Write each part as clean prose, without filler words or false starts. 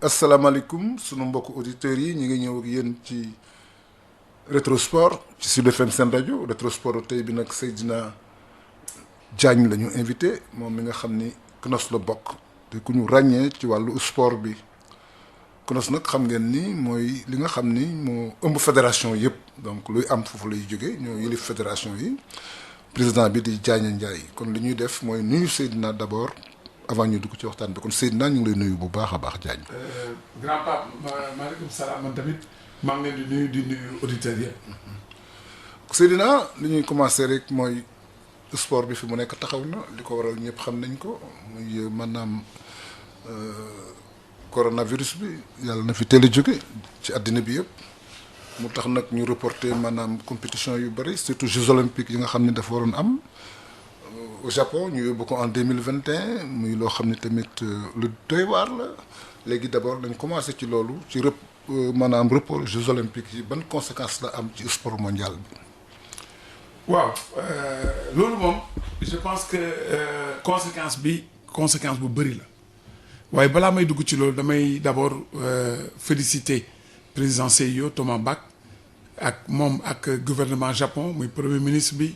asalaamaaleykum sunu mbokku auditeurs yi ñu ngi ñëw ak yéen ci Rétro Sport ci Sud FM seen rajo Rétro Sport tey bi nag Seydina Diagne la ñu invité moom mi nga xam ni CNOS la bokk te ku ñu ràññee ci wàllu sport bi CNOS nag xam ngeen ni mooy li nga xam ni moo ëmb fédération yëpp donc luy am foofu lay jóge ñoo yëlif fédération yi président bi di Diagne Ndiaye kon li ñuy def mooy nuyu Seydina d'abord avant ñu dugg ci waxtaan bi kon Seydina ñu ngi lay nuyu bu baax a baax Diagne. grand pape maaleykum salaam man tamit maa ngi leen di nuyu auditeurs yëpp. Seydina li ñuy commencé rek mooy sport bi fi mu nekk taxaw na li ko waral ñëpp xam nañ ko muy maanaam coronavirus bi yàlla na fi teel a jóge ci àddina bi yëpp mu tax nag ñu reporter maanaam compétition yu bëri surtout Jeux olympiques yi nga xam ne dafa waroon am. Au Japon ñu yóbbu ko en 2021 muy loo xam ne tamit lu doy waar la léegi d'abord dañ commencé ci loolu ci maanaam report Jeux olympiques yi ban conséquence la am ci sport mondial bi. waaw loolu moom je pense que conséquence bu bëri la waaye balaa may dugg ci loolu damay d'abord féliciter président CIO Thomas Bach ak moom ak gouvernement Japon muy premier ministre bi.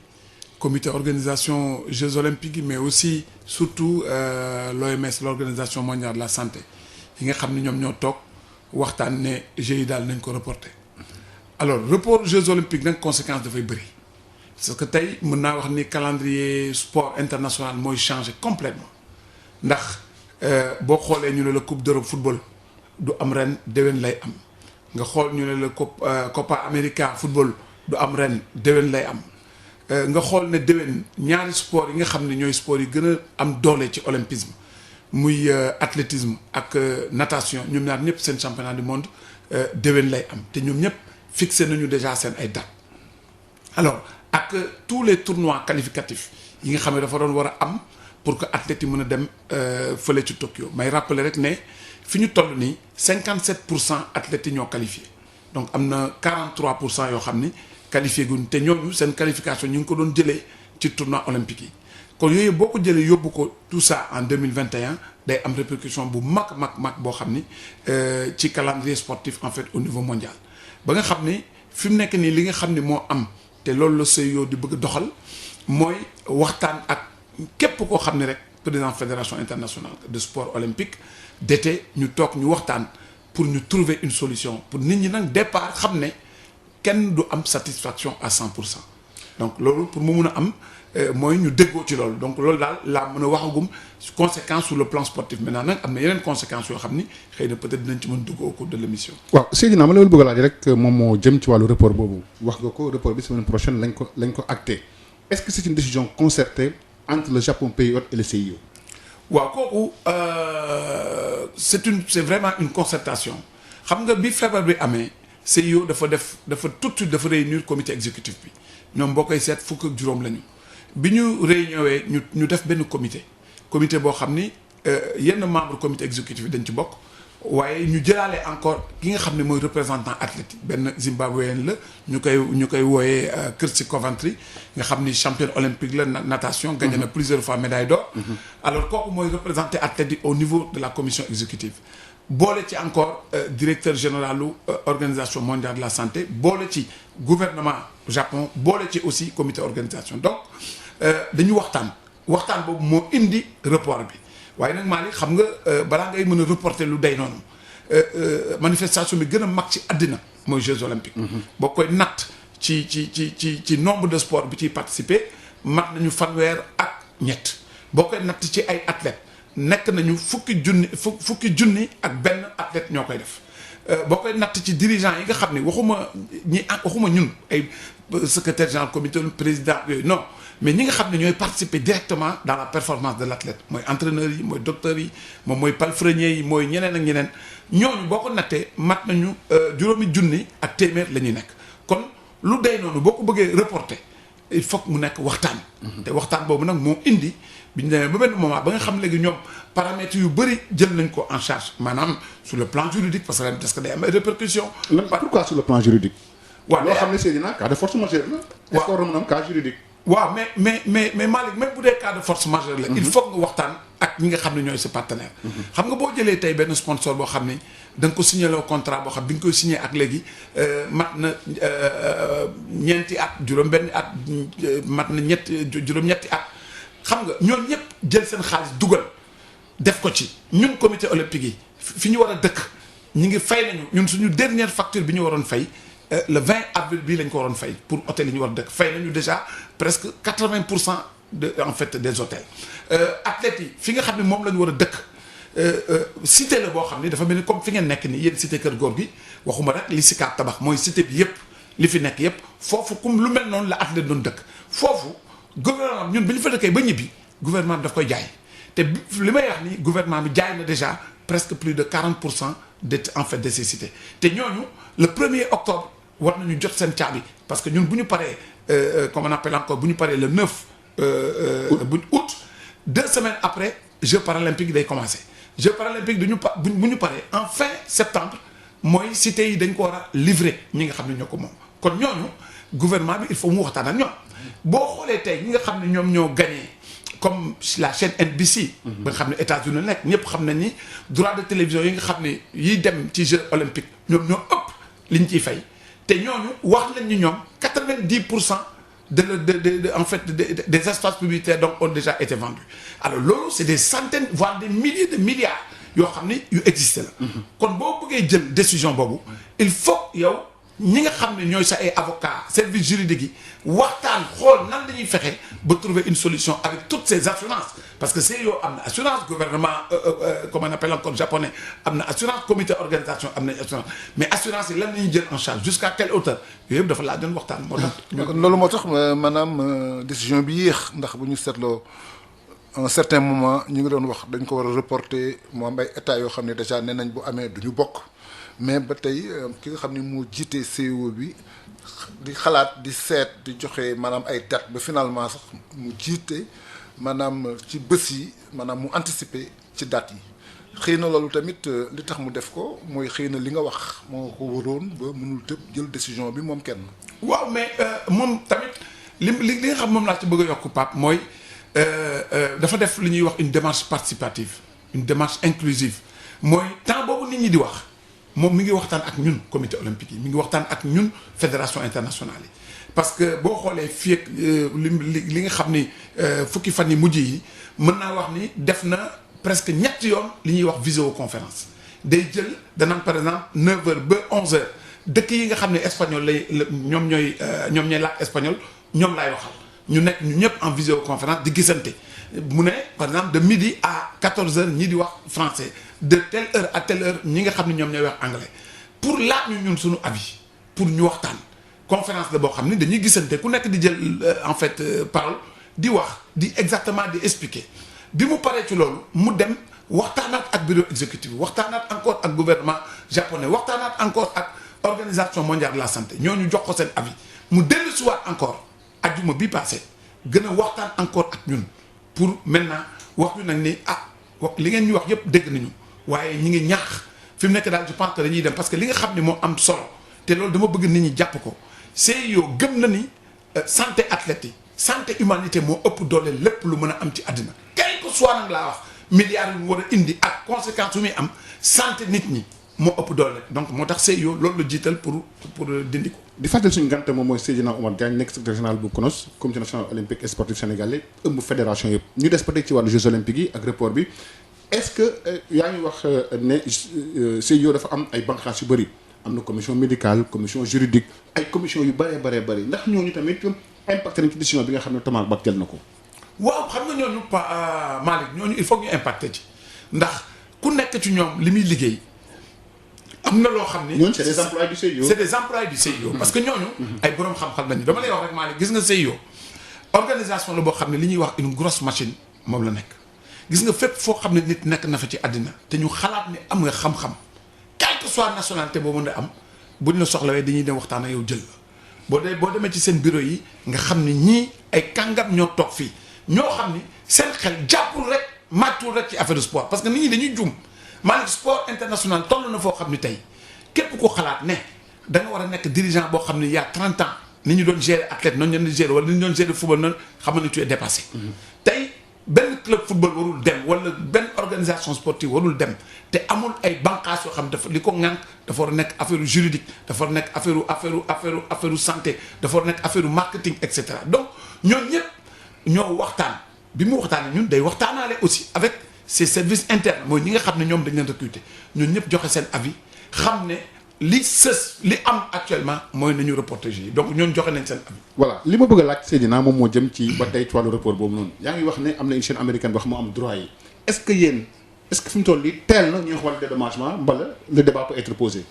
Comité organisation Jeux olympiques mais aussi surtout l'OMS l'organisation mondiale de la santé yi nga xam ne ñoom ñoo toog waxtaan ne Jeux yi daal nañ ko reporter alors report Jeux olympiques nag conséquence dafay bëri parce que tey mën naa wax ni calendrier sport international mooy changé complètement ndax boo xoolee ñu ne la coupe d'Europe football du am ren déwén lay am nga xool ñu ne la Copa América football du am ren déwén lay am nga xool ne déwén ñaari sport yi nga xam ne ñooy sport yi gën a am doole ci olympisme muy athlétisme ak natation ñoom ñaar ñëpp seen championnat du monde déwén lay am te ñoom ñëpp fixé nañu déjà seen ay dates alors ak tous les tournois qualificatifs yi nga xam ne dafa doon war a am pour que athlètes yi mën a dem fële ci Tokyo may rappeler rek ne fi ñu toll nii 57% athlètes yi ñoo qualifié donc am na 43% yoo xam ni qualifié guñ te ñooñu seen qualification ñu ngi ko doon jëlee ci tournoi olympique yi kon yooyu boo ko jëlee yóbbu ko tout ça en 2021 day am répercussion bu mag boo xam ni ci calendrier sportif en fait au niveau mondial ba nga xam ni fi mu nekk nii li nga xam ni moo am te loolu la CIO di bëgg doxal mooy waxtaan ak képp koo xam ne rek président fédération internationale de sport olympique d'été ñu toog ñu waxtaan pour ñu trouver une solution pour nit ñi nag départ xam ne kenn du am satisfaction à 100% donc loolu pour mu mun a am mooy ñu déggoo ci loolu donc loolu daal laa mën a waxagum conséquence sur le plan sportif maintenant nag am na yeneen conséquences yoo xam ni xëy na peut-être dinañ ci mën dugg au cours de l'émission. waaw Seydina ma la bëgg a laaj rek moom moo jëm ci wàllu report boobu wax nga ko report bi semaine prochaine lañ ko acté est-ce que c'est une décision concertée entre le Japon pays hôte et le CIO. waaw kooku c'est vraiment une concertation xam nga bi feebar bi amee. CIO dafa tout de suite dafa réunir comité exécutif bi ñoom boo koy seet fukk ak juróom lañu bi ñu réunion ñu def benn comité boo xam ni yenn membre comité exécutif bi dañ ci bokk waaye ñu jëlaale encore ki nga xam ne mooy représentant athlétique benn Zimbabwéen la ñu koy wooyee Kirsty Coventry nga xam ni championne olympique la natation gagné na plusieurs fois médaille d'or alors kooku mooy représenté athlète au niveau de la commission exécutive boole ci encore directeur généralu organisation mondiale de la santé boole ci gouvernement Japon boole ci aussi comité organisation donc dañu waxtaan boobu moo indi report bi waaye nag Malick xam nga balaa ngay mën a reporter lu day noonu manifestation bi gën a mag ci àddina mooy Jeux olympiques boo koy natt ci nombre de sport bi ciy participer mat nañu fanweer ak ñett boo koy natt ci ay athlètes nekk nañu fukki junni ak benn athlète ñoo koy def boo koy natt ci dirigeants yi nga xam ne waxuma ñun ay secrétaire général comité président yooyu non mais ñi nga xam ne ñooy participer directement dans la performance de l'athlète mooy entraîneurs yi mooy docteurs yi moom mooy palefreniers yi mooy ñeneen ak ñeneen ñooñu boo ko nattee mat nañu juróomi junni ak téeméer la ñuy nekk kon lu day noonu boo ko bëggee reporter il faut que mu nekk waxtaan te waxtaan boobu nag moo indi bi ñu demee ba benn moment ba nga xam léegi ñoom paramètres yu bëri jël nañ ko en charge maanaam sur le plan juridique parce que day am ay répercussions. pourquoi sur le plan juridique. waaw loo xam ne Seydina cas de force majeure la. waaw est-ce que war na mën a am cas juridique. waaw mais Malick même bu dee cas de force majeure la. il faut nga waxtaan ak ñi nga xam ne ñooy sa partenaire. xam nga boo jëlee tey benn sponsor boo xam ne da nga ko signé loo contrat boo xam bi nga koy signé ak léegi mat na ñeenti at juróom-benni at mat na juróom-ñetti at xam nga ñooñu ñëpp jël seen xaalis dugal def ko ci ñun comité olympique yi fi ñu war a dëkk ñu ngi fay nañu ñun suñu dernière facture bi ñu waroon fay. Le 20 avril bii lañ ko waroon fay pour hôtel yi ñu war a dëkk fay nañu déjà presque 80% de en fait des hôtels athlètes yi fi nga xam ne moom la ñu war a dëkk cité la boo xam ne dafa mel ni comme fi ngeen nekk nii yéen cité Kër Góor gi waxuma rek li Sicap tabax mooy cité bi yëpp li fi nekk yëpp foofu comme lu mel noonu la athlète doon dëkk foofu gouvernement bi ñun bi ñu fa dëkkee ba ñibbi gouvernement bi daf koy jaay te li may wax ni gouvernement bi jaay na déjà presque plus de 40% de en fait de ces cités te ñooñu le 1er octobre. war nañu jot seen caabi parce que ñun bu ñu paree comme on appelle encore bu ñu paree le 9 août 2 semaines après Jeux paralympiques day commencé Jeux paralympiques bu ñu paree en fin septembre mooy cités yi dañ ko war a livrer ñi nga xam ne ñoo ko moom kon ñooñu gouvernement bi il faut mu waxtaan ak ñoom boo xoolee tey ñi nga xam ne ñoom ñoo gagné comme la chaîne NBC ba nga xam ne États-Unis nekk ñëpp xam nañ ni droit de télévision yi nga xam ne yiy dem ci Jeux olympiques ñoom ñoo ëpp liñ ciy fay te ñooñu wax nañ ñu ñoom 90% en fait des espaces publicitaires donc ont déjà été vendus alors loolu c'est des centaines voire des milliers de milliards yoo xam ni yu existé la. kon boo bëggee jël décision boobu il faut yow ñi nga xam ne ñooy sa ay avocats service juridique yi waxtaan xool nan la ñuy fexe ba trouver une solution avec toutes ces assurances parce que c'est yow am na assurance gouvernement comme on appelle encore japonais am na assurance comité organisation am na assurance mais assurance yi lan la ñuy jël en charge jusqu'à quelle hauteur yooyu yëpp dafa laa doon waxtaan moo tax. loolu moo tax maanaam décision bi yéex ndax bu ñu seetloo à un certain moment ñu ngi doon wax dañ ko war a reporter mu am ay états yoo xam ne déjà nee nañ bu amee du ñu bokk. mais ba tey ki nga xam ne moo jiite CEO bi di xalaat di seet di joxe maanaam ay date ba finalement sax mu jiite maanaam ci bés yi maanaam mu anticiper ci date yi xëy na loolu tamit li tax mu def ko mooy xëy na li nga wax moo ko waroon ba mënul tëb jël décision bi moom kenn. waaw mais moom tamit li nga xam moom laa ci bëgg a yokk Pape mooy dafa def li ñuy wax une démarche participative une démarche inclusive mooy temps boobu nit ñi di wax. moom mi ngi waxtaan ak ñun comité olympique yi mi ngi waxtaan ak ñun fédération internationale yi parce que boo xoolee fii ak li nga xam ni fukki fan yi mujj yi mën naa wax ni def na presque ñetti yoon li ñuy wax visioconférence day jël danaan par exemple 9h ba 11h dëkk yi nga xam ne espagnol lay ñoom ñooy làkk espagnol ñoom laay waxal ñu nekk ñu ñëpp en visioconférence di gisante mu ne par exemple de midi à 14h ñii di wax français de telle heure à telle heure ñi nga xam ne ñoom ñooy wax anglais pour laaj ñu ñun suñu avis pour ñu waxtaan conférence la boo xam ne dañuy gisante ku nekk di jël en fait parole di wax di exactement di expliquer bi mu paree ci loolu mu dem waxtaanaat ak bureau exécutif waxtaanaat encore ak gouvernement japonais waxtaanaat encore ak organisation mondiale de la santé ñooñu jox ko seen avis mu dellusiwaat encore ajjuma bi passé gën a waxtaan encore ak ñun pour maintenant wax ñu nag ni li ngeen ñu wax yëpp dégg nañu waaye ñi ngi ñaax fi mu nekk daal je pense que dañuy dem parce que li nga xam ne moo am solo te loolu dama bëgg nit ñi jàpp ko CIO gëm na ni santé athlète yi santé humanité moo ëpp doole lépp lu mën a am ci àddina quel que soit nag laa wax milliards yu mu war a indi ak conséquences yu muy am santé nit ñi moo ëpp doole donc moo tax CIO loolu la jiital pour dindi ko. di fàttali suñu gante moom mooy Seydina Oumar Diagne nekk secrétaire général bu CNOS comité national olympique et sportif sénégalais ëmb fédération yëpp ñu des peut-être ci wàllu Jeux olympiques yi ak report bi est-ce que yaa ngi wax ne CIO dafa am ay banqaas yu bëri am na commission médicale commission juridique ay commission yu bëree ndax ñooñu tamit impacté nañ ci décision bi nga xam ne Thomas Bach jël na ko. waaw xam nga ñooñu Malick ñooñu il faut que ñu impacté ci ndax ku nekk ci ñoom li muy liggéey. am na loo xam ni ñooñu c'est des employés du CIO. c'est des employés du CIO parce que ñooñu ay borom xam-xam lañu dama lay wax rek Malick gis nga CIO organisation la boo xam ne li ñuy wax une grosse machine moom la nekk gis nga fépp foo xam ne nit nekk na fa ci àddina te ñu xalaat ne am nga xam-xam quelle que soit nationalité boo mën a am buñ la soxlawee dañuy dem waxtaan ak yow jël la boo demee ci seen bureau yi nga xam ni ñii ay kàngam ñoo toog fii ñoo xam ni seen xel jàppul rek màccul rek ci affaire de sport parce que nit ñi dañuy juum Malick sport international toll na foo xam ni tey képp ko xalaat ne da nga war a nekk dirigeant boo xam ne il y a 30 ans ni ñu doon gérer athlète noonu ñu doon gérer wala ni ñu doon gérer football noonu xam nga ni tu es dépassé. tey benn club football warul dem wala benn organisation sportive warul dem te amul ay bànqaas yoo xam dafa li ko ŋànk dafa war a nekk affaire juridique dafa war a nekk affaire santé dafa war a nekk affaire marketing et cetera donc ñooñu ñëpp ñoo waxtaan bi mu waxtaanee ñun day waxtaanaale aussi avec ces services internes mooy ñi nga xam ne ñoom dañ leen recruter ñun ñëpp joxe seen avis xam ne. li am actuellement mooy nañu reporter yi donc ñoon joxe nañ seen avis. voilà li ma bëgg a laaj Seydina moom moo jëm ci ba tey ci wàllu report boobu noonu yaa ngi wax ne am na une chaîne américaine boo xam moo am droit yi est-ce que fi mu toll nii teel na ñuy wax wàllu dédommagement mbala le débat peut être posé.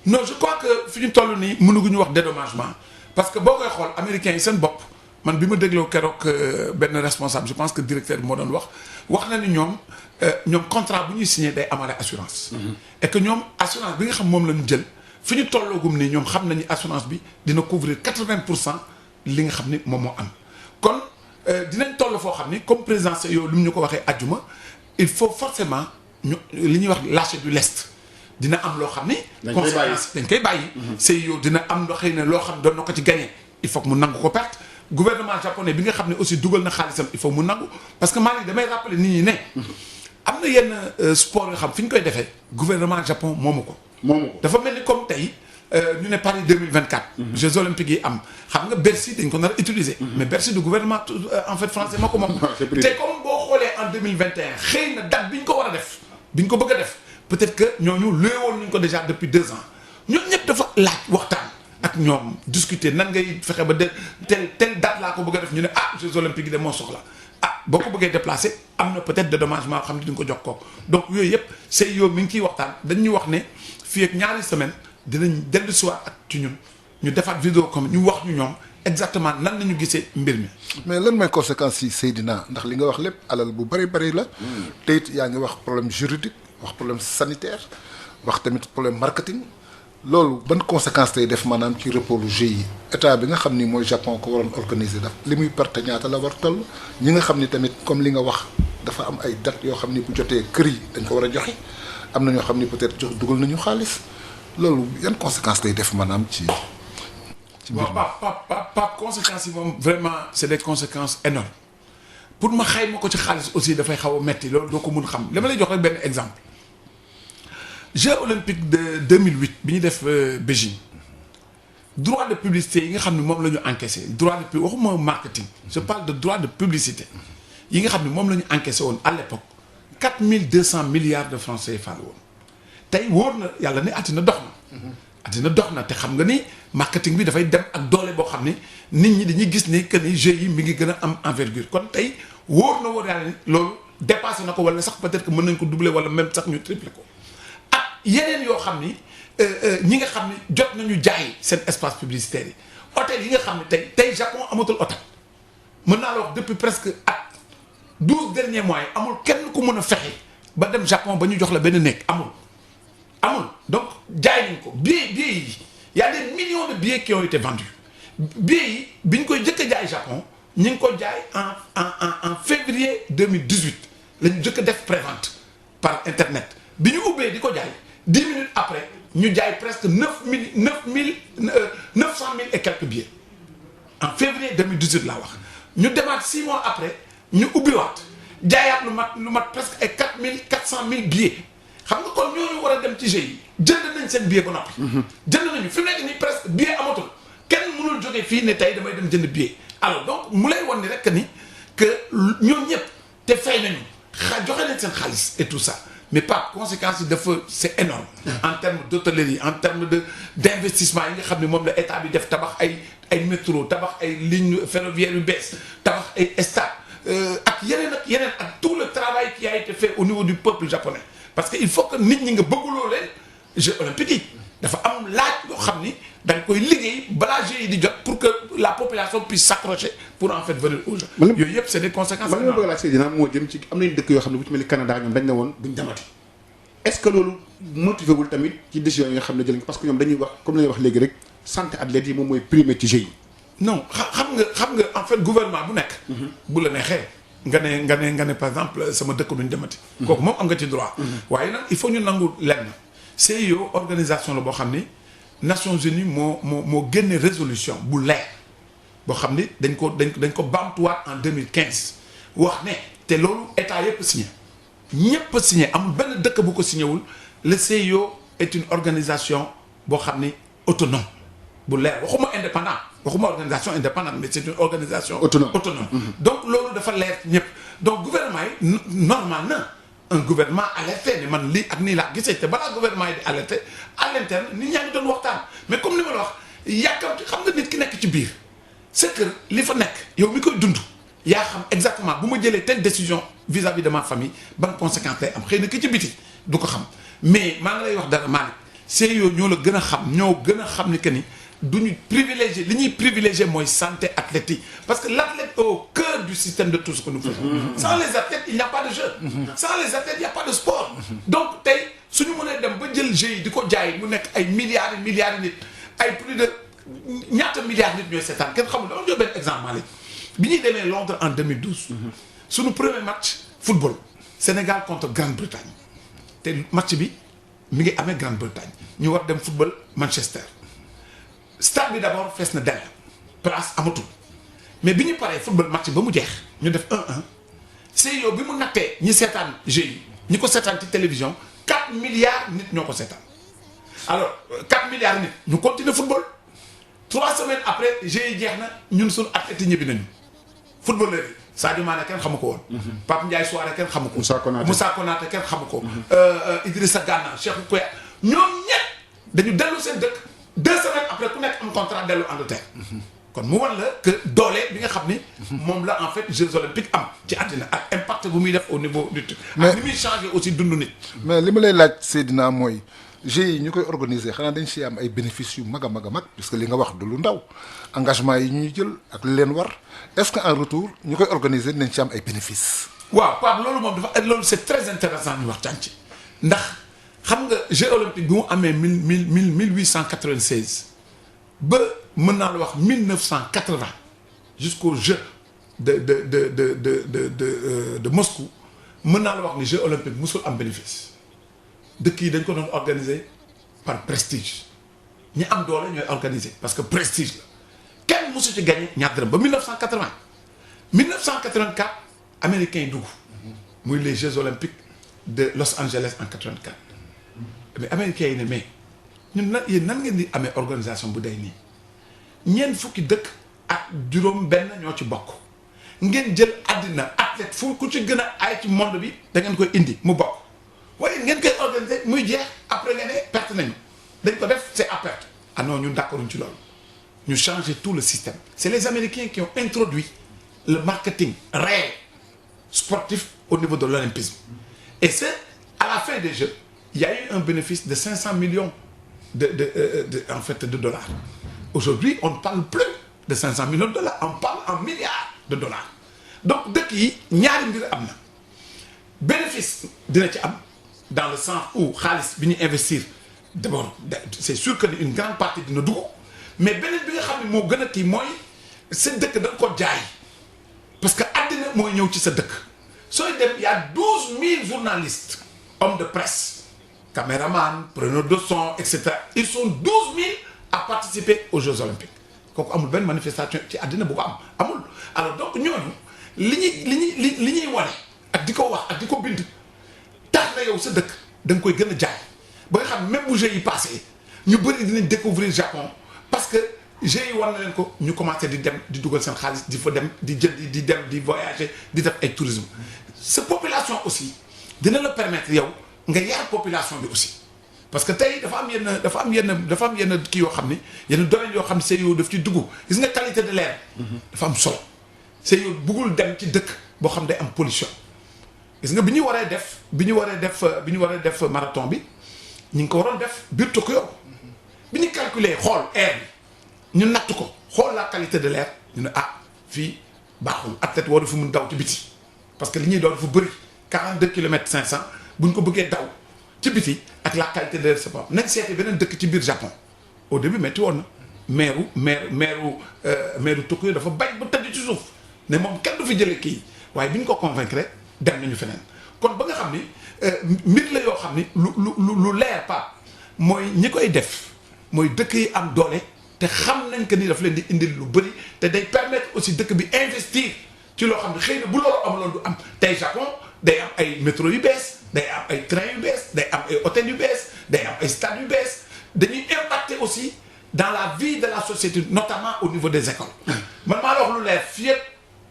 non je crois que fi ñu toll nii mënuguñu wax dédommagement parce que boo koy xool américains yi seen bopp man bi ma dégloo keroog benn responsable je pense que directeur bi moo doon wax na ni ñoom contrat bu ñuy signé day amale assurance. et que ñoom assurance bi nga xam moom la ñu jël fi ñu tolloogum nii ñoom xam nañu assurance bi dina couvrir 80% li nga xam ni moom moo am. kon dinañ toll foo xam ni comme président yow li mu ñu ko waxee àjjuma il faut forcément ñu li ñuy wax lâcher du lest dina am loo xam ni. conséquence dañ koy bàyyi. yow dina am loo xëy ne loo xam doon na ko ci gagné il faut que mu nangu ko perte. gouvernement japonais bi nga xam ne aussi dugal na xaalisam il faut mu nangu parce que maa ngi damay rappeler nit ñi ne am na yenn sport yoo xam fi ñu koy defee gouvernement Japon moomu ko. dafa mel ni comme tey ñu ne Paris 2024. Jeux olympiques yi am xam nga Bercy dañ ko nar a utiliser. mais Bercy du gouvernement en fait français moo ko moom. te comme boo xoolee en 2021 xëy na date bi ñu ko war a def bi ñu ko bëgg a def peut-être que ñooñu luyewoon nañu ko déjà depuis 2 ans ñooñu ñëpp dafa laaj waxtaan. ak ñoom discuter nan ngay fexe ba tel date laa ko bëgg a def ñu ne Jeux olympiques yi de moo soxla boo ko bëggee déplacer am na peut-être dédommagement xam ne di nga ko jox ko donc yooyu yëpp yow mi ngi ciy waxtaan dañuy wax ne fii ak ñaari semaine dinañ dellu si waat ak ci ñun ñu defaat vidéo comme ñu wax ñu ñoom exactement nan la ñu gisee mbir mi. mais lan mooy conséquence yi Seydina ndax li nga wax lépp alal bu bari la. te it yaa ngi wax problème juridique wax problème sanitaire wax tamit problème marketing. loolu ban conséquence lay def maanaam ci report lu Jeux yi état bi nga xam ni mooy Japon ko waroon organiser daf li muy perte ñaata la war toll ñi nga xam ni tamit comme li nga wax dafa am ay date yoo xam ni bu jotee kër yi dañ ko war a joxe am na ñoo xam ni peut-être jox dugal nañu xaalis loolu yan conséquence lay def maanaam ci mbir mi. pas conséquences yi moom vraiment c'est des conséquences énormes pour ma xayma ko ci xaalis aussi dafay xaw a metti loolu doo ko mun xam li ma lay jox rek benn exemple. Jeux olympiques de 2008 bi ñu def Beijing droit de publicité yi nga xam ne moom la ñu encaissé droit de waxuma marketing je parle de droit de publicité yi nga xam ne moom la ñu encaissé woon à l'époque 4200 milliards de francs CFA la woon tey wóor na yàlla ne àddina dox na. àddina dox na te xam nga ni marketing bi dafay dem ak doole boo xam ne nit ñi dañuy gis ne que ni Jeux yi mi ngi gën a am envergure kon tey wóor na wóor yàlla ni loolu dépassé na ko wala sax peut-être que mën nañ ko doubler wala même sax ñu tripler ko. yeneen yoo xam ni ñi nga xam ni jot nañu jaay seen espace publicitaire yi hôtel yi nga xam ne tey Japon amatul hôtel mën naa la wax depuis presque 12 derniers mois yi amul kenn ku mën a fexe ba dem Japon ba ñu jox la benn nekk amul donc jaay nañ ko billets yi y a des millions de billets qui ont été vendus billets yi bi ñu koy jëkk a jaay Japon ñu ngi ko jaay en février 2018 la ñu jëkk a def prévente par internet bi ñu ubbee di ko jaay 10 minutes après ñu jaay presque 900 000 et quelques billets en février 2018 laa wax ñu demaat 6 mois après ñu ubbiwaat jaayaat lu mat presque ay 400 000 billets xam nga kon ñooñu war a dem ci Jeux yi jënd nañ seen billet ba noppi. jënd nañu fi mu nekk nii presque billet amatul kenn mënul jógee fii ne tey damay dem jënd billet alors donc mu lay wan ni rek ni que ñoom ñëpp te fay nañu joxe nañ seen xaalis et tout ça. mais pas conséquences yi dafa c'est énorme en termes d'hôtellerie en termes d'investissement yi nga xam ne moom la état bi def tabax ay métro tabax ay lignes ferroviaires yu bees tabax ay stade ak yeneen ak tout le travail qui a été fait au niveau du peuple japonais parce que il faut que nit ñi nga bëgguloo leen Jeux olympiques yi dafa am laaj yoo xam ni da nga koy liggéey balaa Jeux yi di jot pour que la population puisse s'accrocher pour en fait venir aux Jeux yooyu yëpp c'est des conséquences. man li ma bëgg a laaj Seydina moo jëm ci am nañu dëkk yoo xam ne bu ci mel ni Canada ñoom dañ ne woon duñ demati est-ce que loolu motivé wul tamit ci décision yi nga xam ne jël parce que ñoom dañuy wax comme la ñuy wax léegi rek santé athlètes yi moom mooy primé ci Jeux yi. non xam nga en fait gouvernement bu nekk. bu la neexee nga ne par exemple sama dëkk duñ demati. kooku moom am nga ci droit. waaye nag il faut ñu nangu lenn CIO organisation la boo xam ni Nations Unies moo génne résolution bu leer boo xam ni dañ ko bamtuwaat en 2015 wax ne te loolu état yëpp signé ñëpp signé amul benn dëkk bu ko signé wul le CIO est une organisation boo xam ni autonome bu leer waxuma indépendant waxuma organisation indépendante mais c'est une organisation autonome donc loolu dafa leer ñëpp donc gouvernement yi normal na un gouvernement alerté ni man lii ak nii laa gisee te balaa gouvernement yi di alerté à l'interne nit ñaa ngi doon waxtaan mais comme ni ma la wax yàkkamti xam nga nit ki nekk ci biir c'est que li fa nekk yow mi koy dund yaa xam exactement bu ma jëlee telle décision vis-à-vis de ma famille ban conséquence lay am xëy na ki ci biti du ko xam mais maa ngi lay wax dara Malick CIO ñoo la gën a xam ni que ni duñu privilégié li ñuy privilégié mooy santé athlétique parce que l'athlète est au cœur du système de tout ce que nous faisons. Sans les athlètes il n'y a pas de jeu. Sans les athlètes il n'y a pas de sport. donc tey suñu mënee dem ba jël jeu yi di ko jaay mu nekk ay milliards nit ay plus de ñaata milliards nit ñooy seetaan kenn xamul dama jox benn exemple Malick bi ñuy demee Londres en 2012. suñu premier match football Sénégal contre Grande-Bretagne te match bi mi ngi amee Grande-Bretagne ñu war dem football Manchester. stade bi d'abord fees na dell place amatul mais bi ñu paree football match ba mu jeex ñu def 1-1 CIO bi mu nattee ñi seetaan jeu yi ñi ko seetaan ci télévision 4 milliards nit ñoo ko seetaan alors 4 milliards nit ñu continuer football 3 semaines après jeu yi jeex na ñun suñu athlètes yi ñibbi nañu footballeur yi Sadio Mané kenn xamu ko woon. Pape Ndiaye Souaré kenn xamu ko. Moussa Konaté kenn xamu ko. Idrissa Gana Cheikhou Kouyaté ñoom ñett dañu dellu seen dëkk 2 semaines après ku nekk am contrat dellu Angleterre. kon mu wan la que doole bi nga xam ni. moom la en fait Jeux olympiques am ci àddina ak impact bu muy def au niveau du. mais ak ni muy changer aussi dundu nit. mais li ma lay laaj Seydina mooy Jeux yi ñu koy organiser xanaa dañ si am ay bénéfices yu mag a mag a mag puisque li nga wax du lu ndaw engagement yi ñuy jël ak li leen war est-ce que en retour ñu koy organiser dinañ ci am ay bénéfices. waaw Pape loolu moom dafa loolu c'est très intéressant ñu waxtaan ci ndax xam nga Jeux olympiques bi mu amee 1896 ba mën naa la wax 1980 jusqu'au Jeux de Moscou mën naa la wax ni Jeux olympiques musul am bénéfice dëkk yi dañ ko doon organiser par prestige ñi am doole ñooy organiser parce que prestige la kenn musu ci gagné ñaar dërëm ba 1980 1984 américains yi dugg muy les Jeux olympiques de Los Angeles en 84 mais américains yi ne mais ñun nag yéen nan ngeen di amee organisation bu day nii ñeent fukki dëkk ak juróom benn ñoo ci bokk ngeen jël àddina athlète fu ku ci gën a aay ci monde bi da ngeen koy indi mu bokk waaye ngeen koy organiser muy jeex après ngeen ne perte nañu dañ ko def c'est à perte ah non ñun d'accord ci loolu ñu changer tout le système c'est les Américains qui ont introduit le marketing réel sportif au niveau de l'olympisme et c'est à la fin des Jeux il y a eu un bénéfice de 500 millions de dollars. Aujourd'hui, on ne parle plus de 500 millions de dollars, on parle en milliards de dollars. Donc, dëkk yi ñaari mbir am na bénéfice dina ci am dans le sens où xaalis bi ñu investir d'abord c'est sûr que une grande partie dina dugg mais beneen bi nga xam ne moo gën a kii mooy sa dëkk da nga ko jaay parce que àddina mooy ñëw ci sa dëkk sooy dem il y a 12 000 journalistes hommes de presse caméraman preneur de son etc. ils sont 12 000 à participer aux Jeux olympiques kooku amul benn manifestation ci àddina bu ko am amul alors donc ñooñu li ñuy wane ak di ko wax ak di ko bind tax na yow sa dëkk da nga koy gën a jaay ba nga xam même bu Jeux yi passé ñu bëri dinañ découvrir Japon parce que Jeux yi war na leen ko ñu commencé di dem di dugal seen xaalis di fa dem di jël di dem di voyager di def ay tourisme sa population aussi dina la permettre yow nga yar population bi aussi parce que tey dafa am yenn kii yoo xam ni yenn domaines yoo xam ne CIO daf ci dugg gis nga qualité de l'air dafa am solo CIO buggul dem ci dëkk boo xam day am pollution gis nga bi ñu waree def marathon bi ñu ngi ko waroon def biir Tokyo bi ñu calculer xool air bi ñu natt ko xool la qualité de l'air ñu ne fii baaxul athlète waru fi mun daw ci biti parce que li ñuy daw dafa bëri 42 kilomètres 500 bu ñu ko bëggee daw ci biti ak la qualité de l'air c'est pas nañ seeti beneen dëkk ci biir Japon au début métti woon na maire Tokyo dafa bañ ba tëdd ci suuf ne moom kenn du fi jëlee kii waaye bi ñu ko convaincre dem nañu feneen kon ba nga xam ni mbir la yoo xam ni lu leer pas mooy ñi koy def mooy dëkk yi am doole te xam nañ que ni daf leen di indil lu bëri te day permettre aussi dëkk bi investir ci loo xam ne xëy na bu loolu amuloon du am tey Japon day am ay métro yu bees day am ay train yu bees day am ay hôtel yu bees day am ay stade yu bees dañuy impacter aussi dans la vie de la société notamment au niveau des écoles man maa la wax lu leer fii ak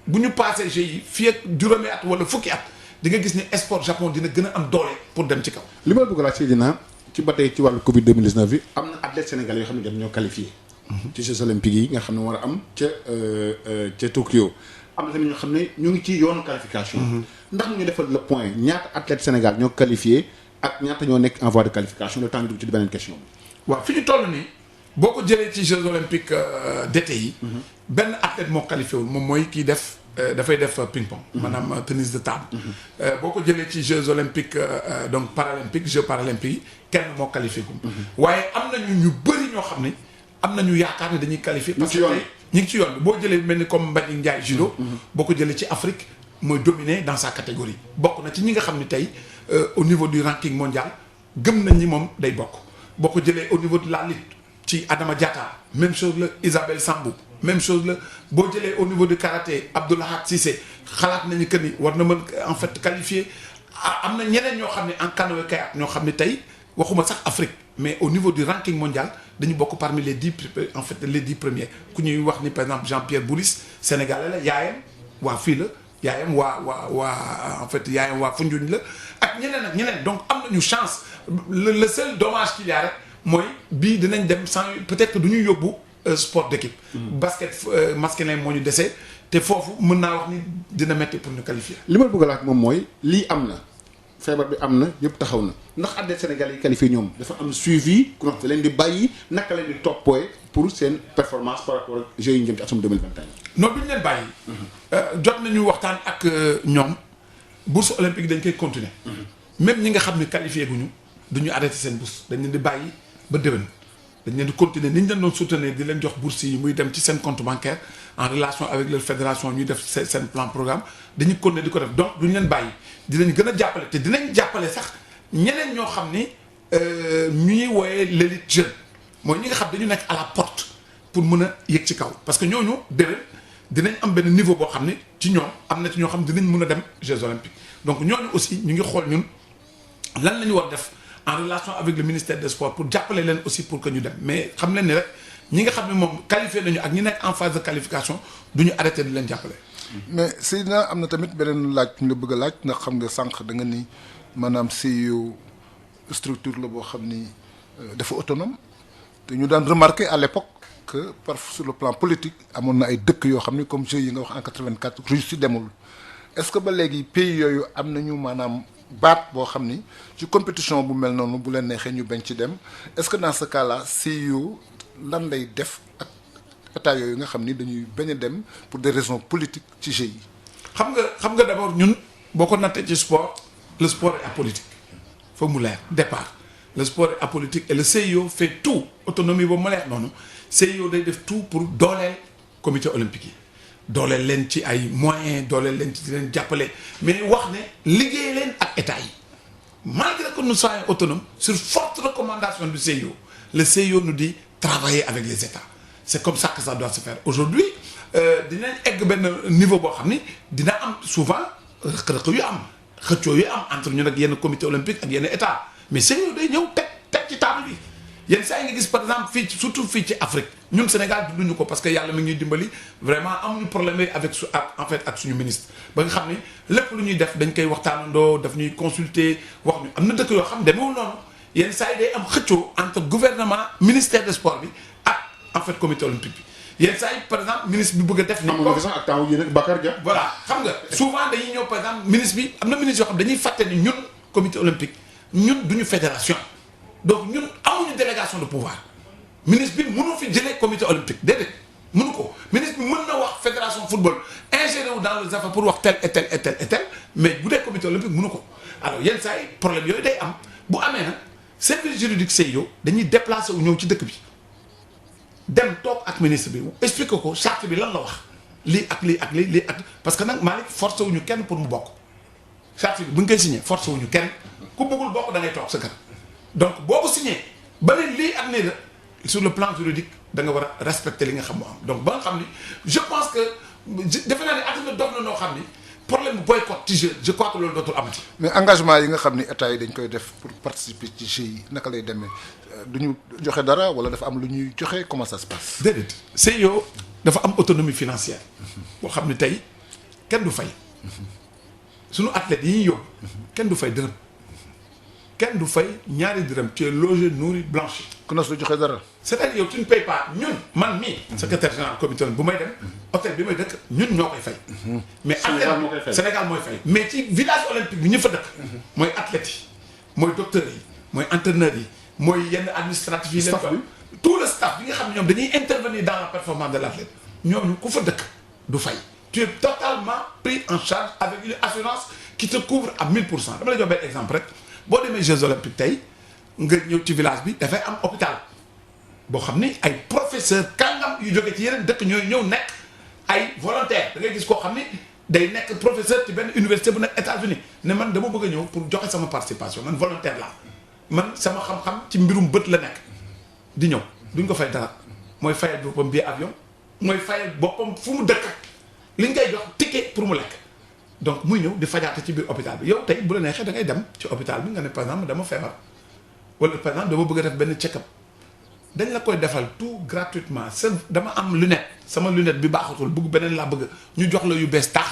bu ñu passé GIE fii ak juróomi at wala fukki at di nga gis ni sport Japon dina gën a am doole pour dem ci kaw. li ma bëgg laa Seydina ci ba tey ci wàllu Covid 2019 bi am na athlètes sénégalais yoo xam ne ñoo qualifié ci Jeux olympiques yi nga xam ne war a am ca Tokyo am na tamit ñoo xam ne ñu ngi ci yoonu qualification. ndax ñu defal le point ñaata athlètes Sénégal ñoo qualifié ak ñaata ñoo nekk en voie de qualification le temps ñu dugg ci beneen question bi. waaw fi ñu toll nii boo ko jëlee ci Jeux olympiques d'été yi. benn athlète moo qualifié wul moom mooy kii def dafay def ping pong. maanaam tennis de table. boo ko jëlee ci Jeux olympiques donc paralympiques Jeux paralympiques yi kenn moo qualifié gum. waaye am nañu ñu bëri ñoo xam ne am nañu yaakaar ne dañuy qualifié. parce que tey ñu ngi ci yoon bi boo jëlee mel ni comme Mbagnick Ndiaye judo. boo ko jëlee ci Afrique mooy dominé dans sa catégorie. bokk na ci ñi nga xam ne tey au niveau du ranking mondial gëm nañ ni moom day bokk. boo ko jëlee au niveau de la lutte ci Adama Diatta même chose la Isabelle Sambou même chose la boo jëlee au niveau du karaté Abdoulahat Cissé xalaat nañu que ni war na mën en fait qualifié am na ñeneen ñoo xam ne en canoë kayak ñoo xam ne tey waxuma sax Afrique mais au niveau du ranking mondial dañu bokk parmi les 10 en fait les 10 premiers ku ñuy wax ni par exemple Jean-Pierre Boulis sénégalais la yaayam waa fii la yaayam waa en fait yaayam waa Foundiougne la ak ñeneen donc am nañu chance le seul dommage qu'il y a rek mooy bii dinañ dem sans peut-être que du ñu yóbbu sport d'équipe. basket masculin moo ñu dese te foofu mën naa wax ni dina metti pour ñu qualifier. li ma bëgg a laaj moom mooy lii am na feebar bi am na yëpp taxaw na ndax athlètes sénégalais yi qualifié ñoom dafa am suivi ku nga xam leen di bàyyi naka leen di toppee pour seen performance par rapport ak Jeux yi ñu jëm ci atum 2021. non duñ leen bàyyi. jot nañu waxtaan ak ñoom bourse olympique dañ koy continuer. même ñi nga xam ne qualifié guñu duñu arrêté seen bourse dañ leen di bàyyi ba déwén. dañ leen di continuer ni ñu leen doon soutenir di leen jox bourse yi muy dem ci seen compte bancaire en relation avec leur fédération ñuy def seen plan programme dañuy continuer di ko def donc duñu leen bàyyi dinañ gën a jàppale te dinañ jàppale sax ñeneen ñoo xam ni ñuy wooyee l'élite jeune mooy ñi nga xam dañu nekk à la porte pour mën a yëg ci kaw parce que ñooñu déwén dinañ am benn niveau boo xam ni ci ñoom am na ci ñoo xam dinañ mën a dem Jeux olympiques donc ñooñu aussi ñu ngi xool ñun lan la ñu war def en relation avec le ministère des sports pour jàppale leen aussi pour que ñu dem mais xam leen ni rek ñi nga xam ne moom qualifié nañu ak ñi nekk en phase de qualification du ñu arrêté di leen jàppale. mais Seydina am na tamit beneen laaj ñu la bëgg a laaj ndax xam nga sànq da nga ni maanaam CIO structure la boo xam ni dafa autonome te ñu daan remarquer à l'époque que par sur le plan politique amoon na ay dëkk yoo xam ni comme Jeux yi nga wax en 84 Russie demul est-ce que ba léegi pays yooyu am nañu maanaam. baat boo xam ni ci compétition bu mel noonu bu leen neexee ñu bañ ci dem est-ce que dans ce cas-là CIO lan lay def ak état yooyu nga xam ni dañuy bañ a dem pour des raisons politiques ci Jeux yi. xam nga d'abord ñun boo ko nattee ci sport le sport est apolitique foog mu leer départ le sport est apolitique et le CIO fait tout autonomie boobu ma leer noonu CIO day def tout pour dooleel comité olympique yi. dooleel leen ci ay moyens dooleel leen ci di leen jàppale mais wax ne liggéey leen ak état yi malgré que nous soyons autonomes sur forte recommandation du CIO le CIO nous dit travailler avec les états c'est comme ça que ça doit se faire aujourd'hui dinañ egg benn niveau boo xam ni dina am souvent rëq-rëq yu am xëccoo yu am entre ñun ak yenn comité olympique ak yenn état mais CIO day ñëw teg ci table bi yenn saa yi nga gis par exemple fii surtout fii ci Afrique ñun Sénégal dunduñu ko parce que yàlla mi ngi ñuy dimbali vraiment amuñu problème avec en fait ak suñu ministre ba nga xam ni lépp lu ñuy def dañ koy waxtaanandoo daf ñuy consulter wax ñu am na dëkk yoo xam demeewul noonu yenn saa yi day am xëccoo entre gouvernement ministère des sports bi ak en fait comité olympique bi yenn saa yi par exemple ministre bi bëgg a def. ni ko sax ak temps yii nag Bakar Dia. voilà xam nga souvent dañuy ñëw par exemple ministre bi am na ministre yoo xam dañuy fàtte ni ñun comité olympique ñun duñu fédération. donc ñun amuñu délégation de pouvoir ministre bi mënu fi jëlee comité olympique déedéet mënu ko ministre bi mën na wax fédération football ingéré wu dans les affaires pour wax tel et tel et tel et tel mais bu dee comité olympique mënu ko alors yenn saa yi problème yooyu day am bu amee nag service juridique CIO dañuy déplacé wu ñëw ci dëkk bi dem toog ak ministre bi expliqué ko charte bi lan la wax lii ak lii ak lii ak parce que nag Malick forcé wuñu kenn pour mu bokk charte bi bu ñu koy signé forcé wuñu kenn ku bëggul bokk da ngay toog sa kër donc boo ko signé ba ne lii ak nii la sur le plan juridique da nga war a respecter li nga xam mu am donc ba nga xam ni je pense que defe naa ne àdduna dox na noo xam ni problème bu boycott ci jeu je crois que loolu dootul amati. mais engagement yi nga xam ni état yi dañ koy def pour participer ci jeux yi naka lay demee du ñu joxe dara wala dafa am lu ñuy joxe comment ça se passe. déedéet CIO dafa am autonomie financière boo xam ne tey kenn du fay sunu athlètes yi ñuy yóbbu kenn du fay dërëm kenn du fay ñaari dërëm tu es logé nourri blanchi. CNOSS du joxe dara. c'est-à-dire yow tu ne payes pas ñun man mii. secrétaire général comité bu may dem. hôtel bi may dëkk ñun ñoo koy fay. mais Sénégal mooy fay mais ci village olympique bi ñu fa dëkk. mooy athlètes yi mooy docteurs yi mooy entraîneurs yi mooy yenn administratifs yi. staff bi tout le staff bi nga xam ne ñoom dañuy intervenir dans la performance de l'athlète ñoom ku fa dëkk du fay. tu es totalement pris en charge avec une assurance qui te couvre à 1000%. dama la jox benn exemple rek boo demee Jeux olympiques tey nga ñëw ci village bi dafay am hôpital boo xam ni ay professeurs kàngam yu jógee ci yeneen dëkk ñooy ñëw nekk ay volontaires da ngay gis koo xam ni day nekk professeur ci benn université bu nekk États-Unis ne man dama bëgg a ñëw pour joxe sama participation man volontaire laa man sama xam-xam ci mbirum bët la nekk di ñëw duñ ko fay dara mooy fayal boppam billet avion mooy fayal boppam fu mu dëkk li ñu koy jox ticket pour mu lekk donc muy ñëw di fajaate ci biir hôpital bi yow tey bu la neexee da ngay dem ci hôpital bi nga ne par exemple dama feebar wala par exemple dama bëgg a def benn check-up dañ la koy defal tout gratuitement dama am lunette sama lunette bi baaxatul bëgg beneen laa bëgg ñu jox la yu bees tax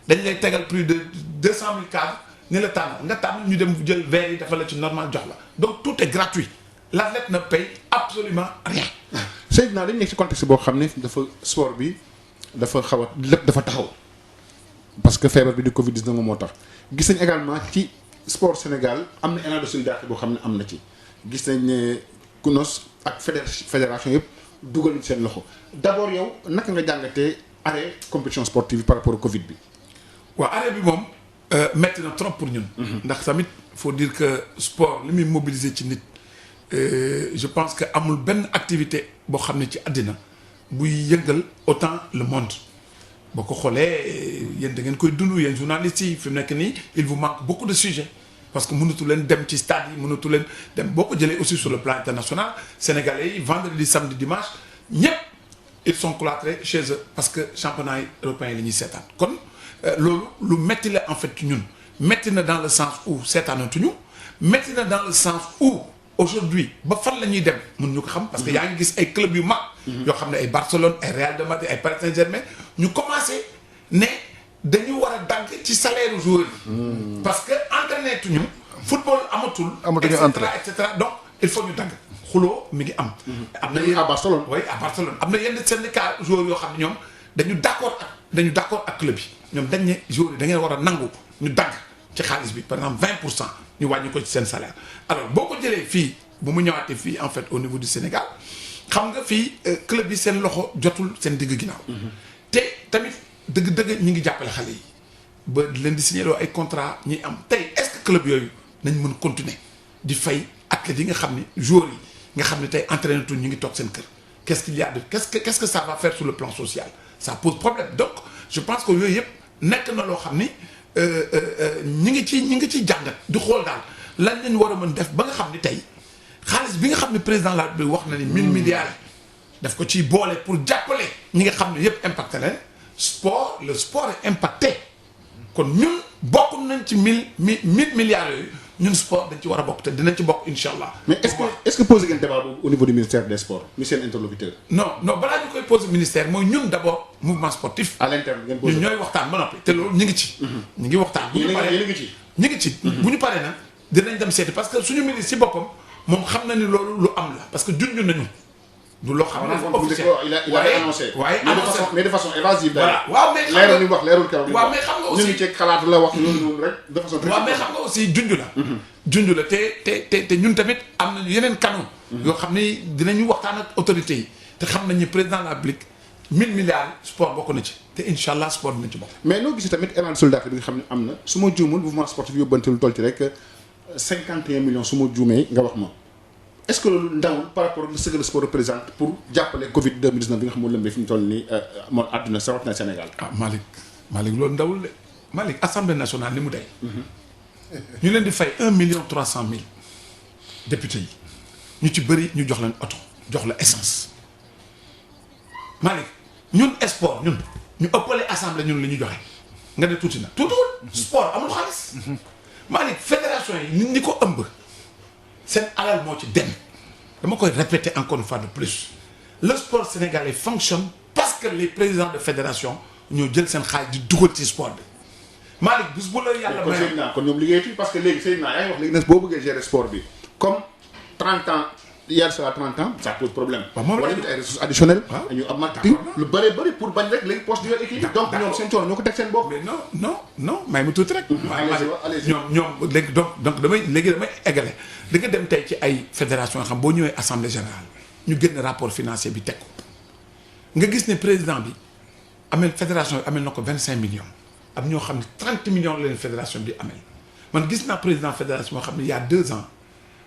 dañ lay tegal plus de 200 000 cadres ni la tànnal nga tànn ñu dem jël verre yi dafa la ci normal jox la donc tout est gratuit l'athlète ne paye absolument rien. Seydina dañ nekk ci contexte boo xam ne dafa sport bi dafa xaw a lépp dafa taxaw parce que feebar bi di Covid 19 moo tax gis nañ également ci sport Sénégal am na élan de solidarité boo xam ne am na ci gis nañ ne CNOSS ak fédération yëpp dugal nañ seen loxo d'abord yow naka nga jàngatee arrêt compétition sportive par rapport au Covid bi. waaw arrêt bi moom metti na trop pour ñun. ndax tamit faut dire que sport li muy mobiliser ci nit je pense que amul benn activité boo xam ne ci àddina buy yëngal autant le monde boo ko xoolee yéen da ngeen koy dund yéen journalistes yi fi mu nekk nii il vous manque beaucoup de sujets parce que mënatu leen dem ci stade yi mënatu leen dem boo ko jëlee aussi sur le plan international sénégalais yi vendredi samedi dimanche ñëpp ils sont cloîtrés chez eux parce que championnat yi européens yi la ñuy seetaan kon loolu lu metti la en fait ci ñun metti na dans le sens où seetaanatuñu metti na dans le sens où aujourd'hui ba fan la ñuy dem mun ñu ko xam parce que yaa ngi gis ay club yu mag yoo xam ne ay Barcelone ay Real de Madrid ay Paris Saint-Germain ñu commencé ne dañu war a dagg ci salaire joueurs yi parce que entraîné tuñu football amatuñu entraîné et cetera donc il faut ñu dagg xuloo mi ngi am na à Barcelone oui à Barcelone am na yenn syndicat joueurs yoo xam ne ñoom dañu d'accord ak club yi ñoom dañ ne joueurs yi da ngeen war a nangu ñu dagg ci xaalis bi par exemple 20% ñu wàññi ko ci seen salaire alors boo ko jëlee fii bu mu ñëwaatee fii en fait au niveau du Sénégal xam nga fii club yi seen loxo jotul seen digg ginnaaw te tamit dëgg-dëgg ñi ngi jàppale xale yi ba leen di signaloo ay contrat ñi am tey est-ce que club yooyu nañ mën continuer di fay athlètes yi nga xam ne joueurs yi nga xam ne tey entraîneur ñu ngi toog seen kër qu'est-ce qu'il y a de qu'est-ce que ça va faire sur le plan social ça pose problème donc je pense que yooyu yëpp nekk na loo xam ni ñi ngi ciy jàngat di xool daal lan lañ war a mën def ba nga xam ni tey xaalis bi nga xam ne président la bi wax na ni 1000 milliards daf ko ciy boole pour jàppale ñi nga xam ne yëpp impacté leen le sport est impacté kon ñun bokk nañ ci 1000 milliards yooyu ñun sport dañ ci war a bokk te dinañ ci bokk incha allah. mais est-ce que posé ngeen débat boobu au niveau du ministère des sports mi seen interlocuteur. non balaa ñu koy posé ministère mooy ñun d'abord mouvement sportif. à l'interne ngeen posé ñun ñooy waxtaan ba noppi te loolu ñu ngi ci. ñu ngi waxtaan bu ñu paree ñu ngi ci. bu ñu paree nag dinañ dem seeti parce que suñu ministre ci boppam moom xam na ni loolu lu am la parce que junj nañu. du loo xam ne officiel il a annoncé. waaye mais de façon évasive. voilà waaw mais xam leerul li mu wax leerul keroog. waaw mais xam nga aussi ñu ngi ci xalaat la wax noonu rek de façon. waaw mais xam nga aussi junj la. junj la te ñun tamit am nañu yeneen canaux. yoo xam ni dinañu waxtaan ak autorités yi te xam nañu président de la République 1000 milliards sport bokk na ci te incha allah sport dina ci bokk. mais noo gisee tamit élan de solidarité bi nga xam ne am na su ma juumul mouvement sportif yóbbante lu toll ci rek 51 millions su ma juumee nga wax ma. est-ce que loolu ndawul par rapport ak ce que le sport représente pour jàppale Covid 2019 bi nga xam moo lëmbee fi ñu toll nii moom àdduna sa rawatina Sénégal. ah Malick loolu ndawul de Malick assemblée nationale ni mu dey. ñu leen di fay 1,3 million députés yi ñu ci bëri ñu jox leen oto jox la essence Malick ñun sport ñun ñu ëppale assemblée ñun la ñu joxe nga ne tuuti na tuutiwul sport amul xaalis Malick fédération yi nit ñi ko ëmb seen alal moo ci dem dama koy répéter encore une fois de plus le sport sénégalais fonctionne parce que les présidents de fédération ñoo jël seen xaalis di dugal ci sport bi Malick bis bu la yàlla kon may Seydina kon ñoom liggéey parce que léegi Seydina yaa ngi wax léegi ne boo bëggee gérer sport bi comme 30 ans il y a cela 30 ans ça pose problème. waaw moom la wala ay ressources additionnelles. waaw ñu am marketing lu bëree bëri pour bañ rek léegi poste di yor équipe donc ñoom seen coono ñoo ko teg seen bopp. mais non may mu tuuti rek. allez-y. ñoom léegi donc damay eggale da nga dem tey ci ay fédération xam boo ñëwee assemblée générale ñu génn rapport financier bi teg ko nga gis ne président bi amel fédération bi amel na ko 25 millions am ñoo xam ne 30 millions la leen fédération bi amel man gis naa président fédération moo xam ne il y a 2 ans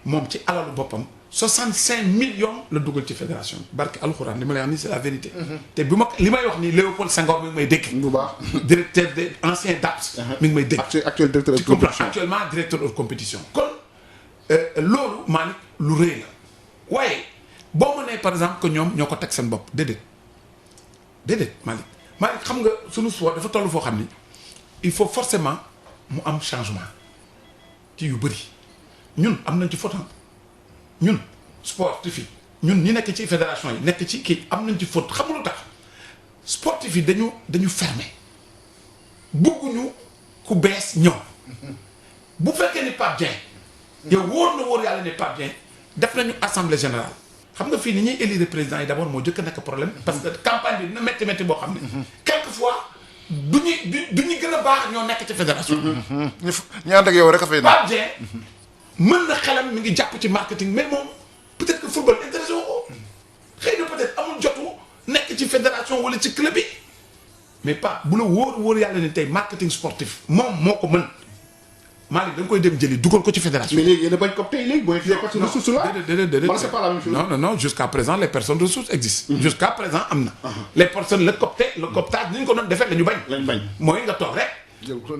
moom ci alalu boppam 65 millions la dugal ci fédération bi barke alxuraan li ma lay wax nii c'est la vérité. te bi ma li may wax nii Léopold Senghor mi ngi may dégg. bu baax directeur des anciens DAPS. mi ngi may dégg. actuel directeur de compétition actuellement directeur de compétition. kon loolu Malick lu rëy la waaye boo ma nee par exemple que ñoom ñoo ko teg seen bopp déedéet Malick xam nga sunu sport dafa toll foo xam ni il faut forcément mu am changement ci yu bëri ñun am nañ ci faute ñun sportif yi ñun ñi nekk ci fédération yi nekk ci kii am nañ ci faute xam nga lu tax sportif yi dañu fermé bëgguñu ku bees ñëw bu fekkee ni Pape Dieng yow wóor na wóor yàlla ne Pape Dieng def nañu assemblée générale xam nga fii ni ñuy élire président yi d'abord moo jëkk nekk problème parce que campagne bi dina métti boo xam ne quelquefois du ñu gën a baax ñoo nekk ci fédération ñu ànd ak yow rek a fay Pape Dieng mën na xelam mi ngi jàpp ci marketing mais moom peut-être que football intéressé wu ko xëy na peut-être amul jotu nekk ci fédération wala ci club yi mais pas bu la wóor yàlla ne tey marketing sportif moom moo ko mën Malick da nga koy dem jëli dugal ko ci fédération. mais léegi yéen a bañ ko tey léegi booy parce que ressources là. déedéet c'est pas la même chose. non jusqu'à présent les personnes ressources existent. jusqu'à présent am na. les personnes le cooptage ni ñu ko doon defee la ñu bañ. lañ bañ mooy nga toog rek.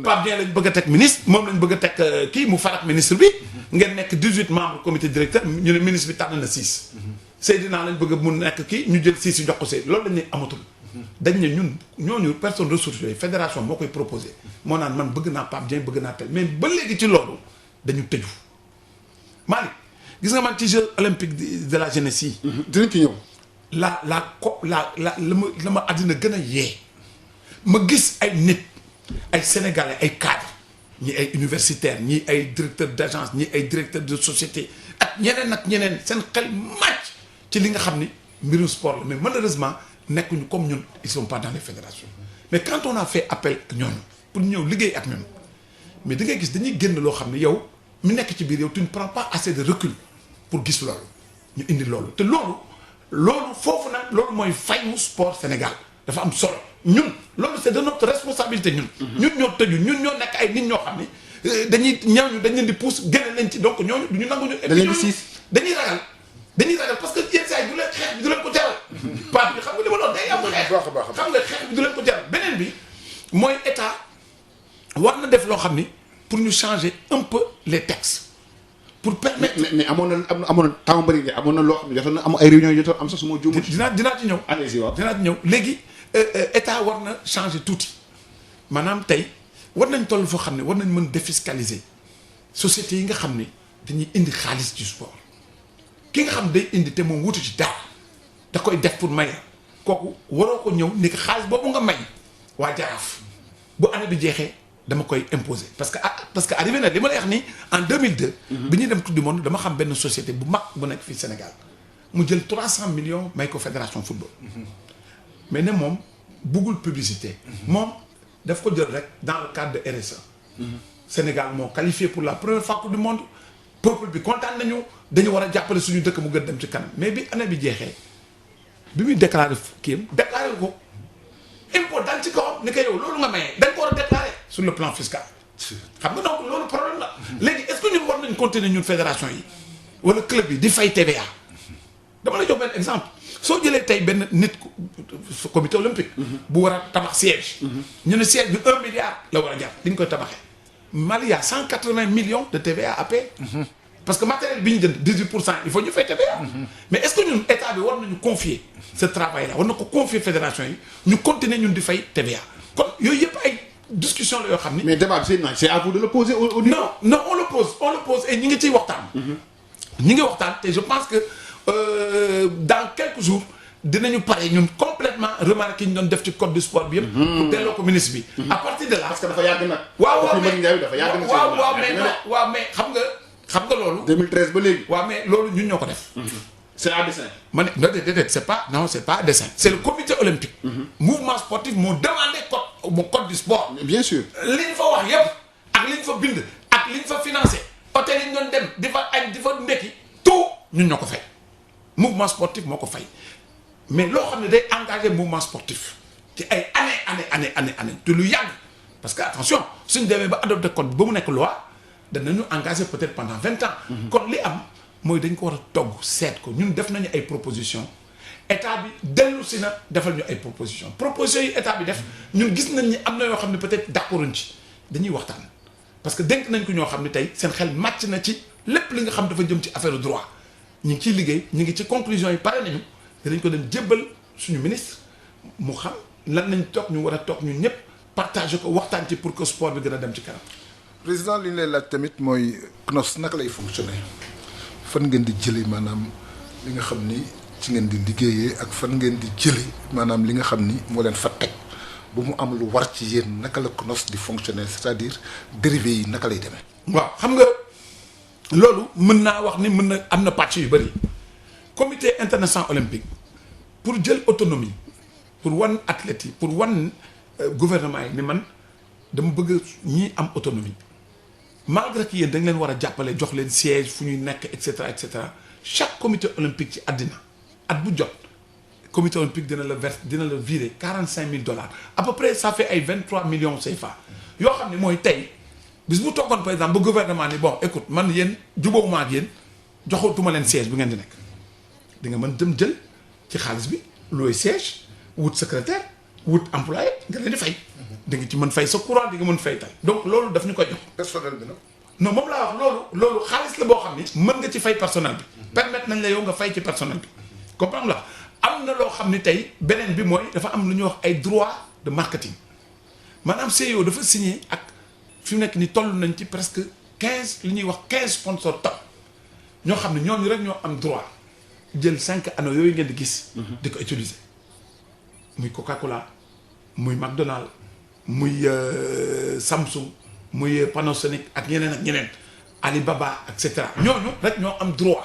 Pape Dieng lañ bëgg a teg ministre moom lañ bëgg a teg kii mu farak ministre bi. ngeen nekk 18 membres comité directeur ñu ne ministre bi tànn na 6. Seydina lañ bëgg a mun nekk kii ñu jël 6 yu jox ko Seydina loolu lañ ne amatul. dañ ne ñun ñooñu personne ressources yooyu fédération moo koy proposé moo naan man bëgg naa Pape Dieng bëgg naa tel mais ba léegi ci loolu dañu tëju Malick gis nga man ci Jeux olympiques de la jeunesse yi. dinañ ci ñëw. la ma àddina gën a yee ma gis ay nit ay sénégalais ay cadres ñi ay universitaires ñi ay directeurs d'agence ñi ay directeurs de société ak ñeneen seen xel màcc ci li nga xam ni mbirum sport la mais malheureusement. nekkuñu comme ñun ils sont pas dans les fédérations mais quand on a fait appel ak ñooñu pour ñëw liggéey ak ñun mais da ngay gis dañuy génn loo xam ne yow mi nekk ci biir yow tu ne prends pas assez de recul pour gis loolu ñu indi loolu te loolu foofu nag loolu mooy fayu sport Sénégal dafa am solo ñun loolu c'est de notre responsabilité ñun ñoo tëju ñun ñoo nekk ay nit ñoo xam ne dañ leen di pousse génne leen ci donc ñooñu du ñu nangu ñu dañuy ragal parce que yenn saa yi du leen xeex bi du leen ko jaral Pape bi xam nga li ma doon day am xeex xam nga xeex bi du leen ko jaral beneen bi mooy état war na def loo xam ni pour ñu changer un peu les textes pour permettre mais amoon na temps bëri de amoon na loo xam ne jotoon na am ay réunions jotoon am sax su ma juumul dinaa ci ñëw allez-y waaw dinaa ci ñëw léegi état war na changer tuuti maanaam tey war nañ toll foo xam ne war nañ mën défiscaliser sociétés yi nga xam ne dañuy indi xaalis ci sport ki nga xam day indi te moom wutu ci dara da koy def pour may kooku waroo ko ñëw ni ko xaalis boobu nga may waa Jaraaf bu année bi jeexee dama koy imposer parce que arrivé na li ma lay wax ni en 2002. bi ñuy dem coupe du monde dama xam benn société bu mag bu nekk fii Sénégal mu jël 300 millions may ko fédération football. mais ne moom buggul publicité. moom daf ko jël rek dans le cadre de RSA. Sénégal moo qualifié pour la première fois coupe du monde. peuple bi kontaan nañu dañu war a jàppale suñu dëkk mu gën dem ci kanam mais bi année bi jeexee bi muy déclaré kii déclaré ko impôt daal ci kawam ni ko yow loolu nga mayee dañ ko war a déclaré sur le plan fiscal xam nga donc loolu problème la léegi est-ce que ñun war nañ continuer ñun fédération yi wala club yi di fay TVA dama la jox benn exemple soo jëlee tey benn nit comité olympique bu war a tabax siège ñu ne siège bi 1 milliard la war a jar di ñu koy tabaxee Mali y a 180 millions de TVA à payer parce que matériel bi ñu jënd 18% il faut ñu fay TVA. mais est-ce que ñun état bi war nañu confier ce travail là war na ko confier fédération yi ñu continuer ñun di fay TVA kon yooyu yëpp ay discussion la yoo xam ni. mais débat bi c'est à vous de le poser au niveau. non on le pose et ñi ngi ciy waxtaan. ñi ngi waxtaan te je pense que dans quelques jours dinañu pare ñun complètement remarque yi ñu doon def ci code du sport bi yëpp. pour delloo ko ministre bi. à partir de là parce que dafa yàgg nag. waaw waaw mais xam nga loolu. 2013 ba léegi. waaw mais loolu ñun ñoo ko def. c'est à dessein. ma ne déedéet c'est pas à dessein. c'est le comité olympique. mouvement sportif moo demandé code du sport. bien sûr. li ñu fa wax yëpp ak li ñu fa bind ak li ñu fa financé hôtel yi ñu doon dem di fa añ di fa ndekki tout ñun ñoo ko fay mouvement sportif moo ko fay mais loo xam ne day engagé mouvement sportif ci ay année te lu yàgg parce que attention suñ demee ba adopté code ba mu nekk loi danañu engagé peut-être pendant 20 ans. kon li am mooy dañ ko war a togg seet ko ñun def nañu ay propositions état bi dellu si na defal ñu ay propositions yi état bi def ñun gis nañ ni am na yoo xam ne peut-être d'accorduñ ci dañuy waxtaan parce que dénk nañ ko ñoo xam ne tey seen xel màcc na ci lépp li nga xam dafa jëm ci affaire droit ñu ngi ciy liggéey ñu ngi ci conclusion yi pare nañu dinañ ko dem jébbal suñu ministre mu xam lan nañ toog ñu war a toog ñun ñëpp partager ko waxtaan ci pour que sport bi gën a dem ci kanam. président li ñu lay laaj tamit mooy CNOS naka lay fonctionner fan ngeen di jëlee maanaam li nga xam ni ci ngeen di liggéeyee ak fan ngeen di jëlee maanaam li nga xam ni moo leen fa teg bu mu am lu war ci yéen naka la CNOS di fonctionner c'est-à-dire dérivé yi naka lay demee. waaw xam nga loolu mën naa wax ni mën na am na pàcc yu bëri comité international olympique pour jël autonomie pour wan athlètes yi pour wan gouvernement yi ni man dama bëgg ñii am autonomie malgré que yéen da nga leen war a jàppale jox leen siège fu ñuy nekk et cetera chaque comité olympique ci àddina at bu jot comité olympique dina la virer $45,000 à peu près ça fait ay 23 millions CFA yoo xam ne mooy tey bis bu toogoon par exemple ba gouvernement ni bon écoute man yéen jubóowuma ak yéen joxatuma leen siège bi ngeen di nekk di nga mën dem jël ci xaalis bi looy siège wut secrétaire wut employé nga leen di fay. di nga ci mën fay sa courant di nga mën fay tal donc loolu daf ñu koy jox. personnel bi nag. non moom laa wax loolu xaalis la boo xam ni. mën nga ci fay personnel bi. permettre nañ la yow nga fay ci personnel bi. comprendre la am na loo xam ni tey beneen bi mooy dafa am lu ñuy wax ay droits de marketing maanaam CEO dafa signé ak fi mu nekk ni toll nañ ci presque 15 li ñuy wax 15 sponsors top ñoo xam ne ñooñu rek ñoo am droit jël 5 anneaux yooyu ngeen di gis. di ko utiliser muy Coca-Cola muy McDonald's muy Samsung muy Panasonic ak ñeneen Alibaba et cetera ñooñu rek ñoo am droit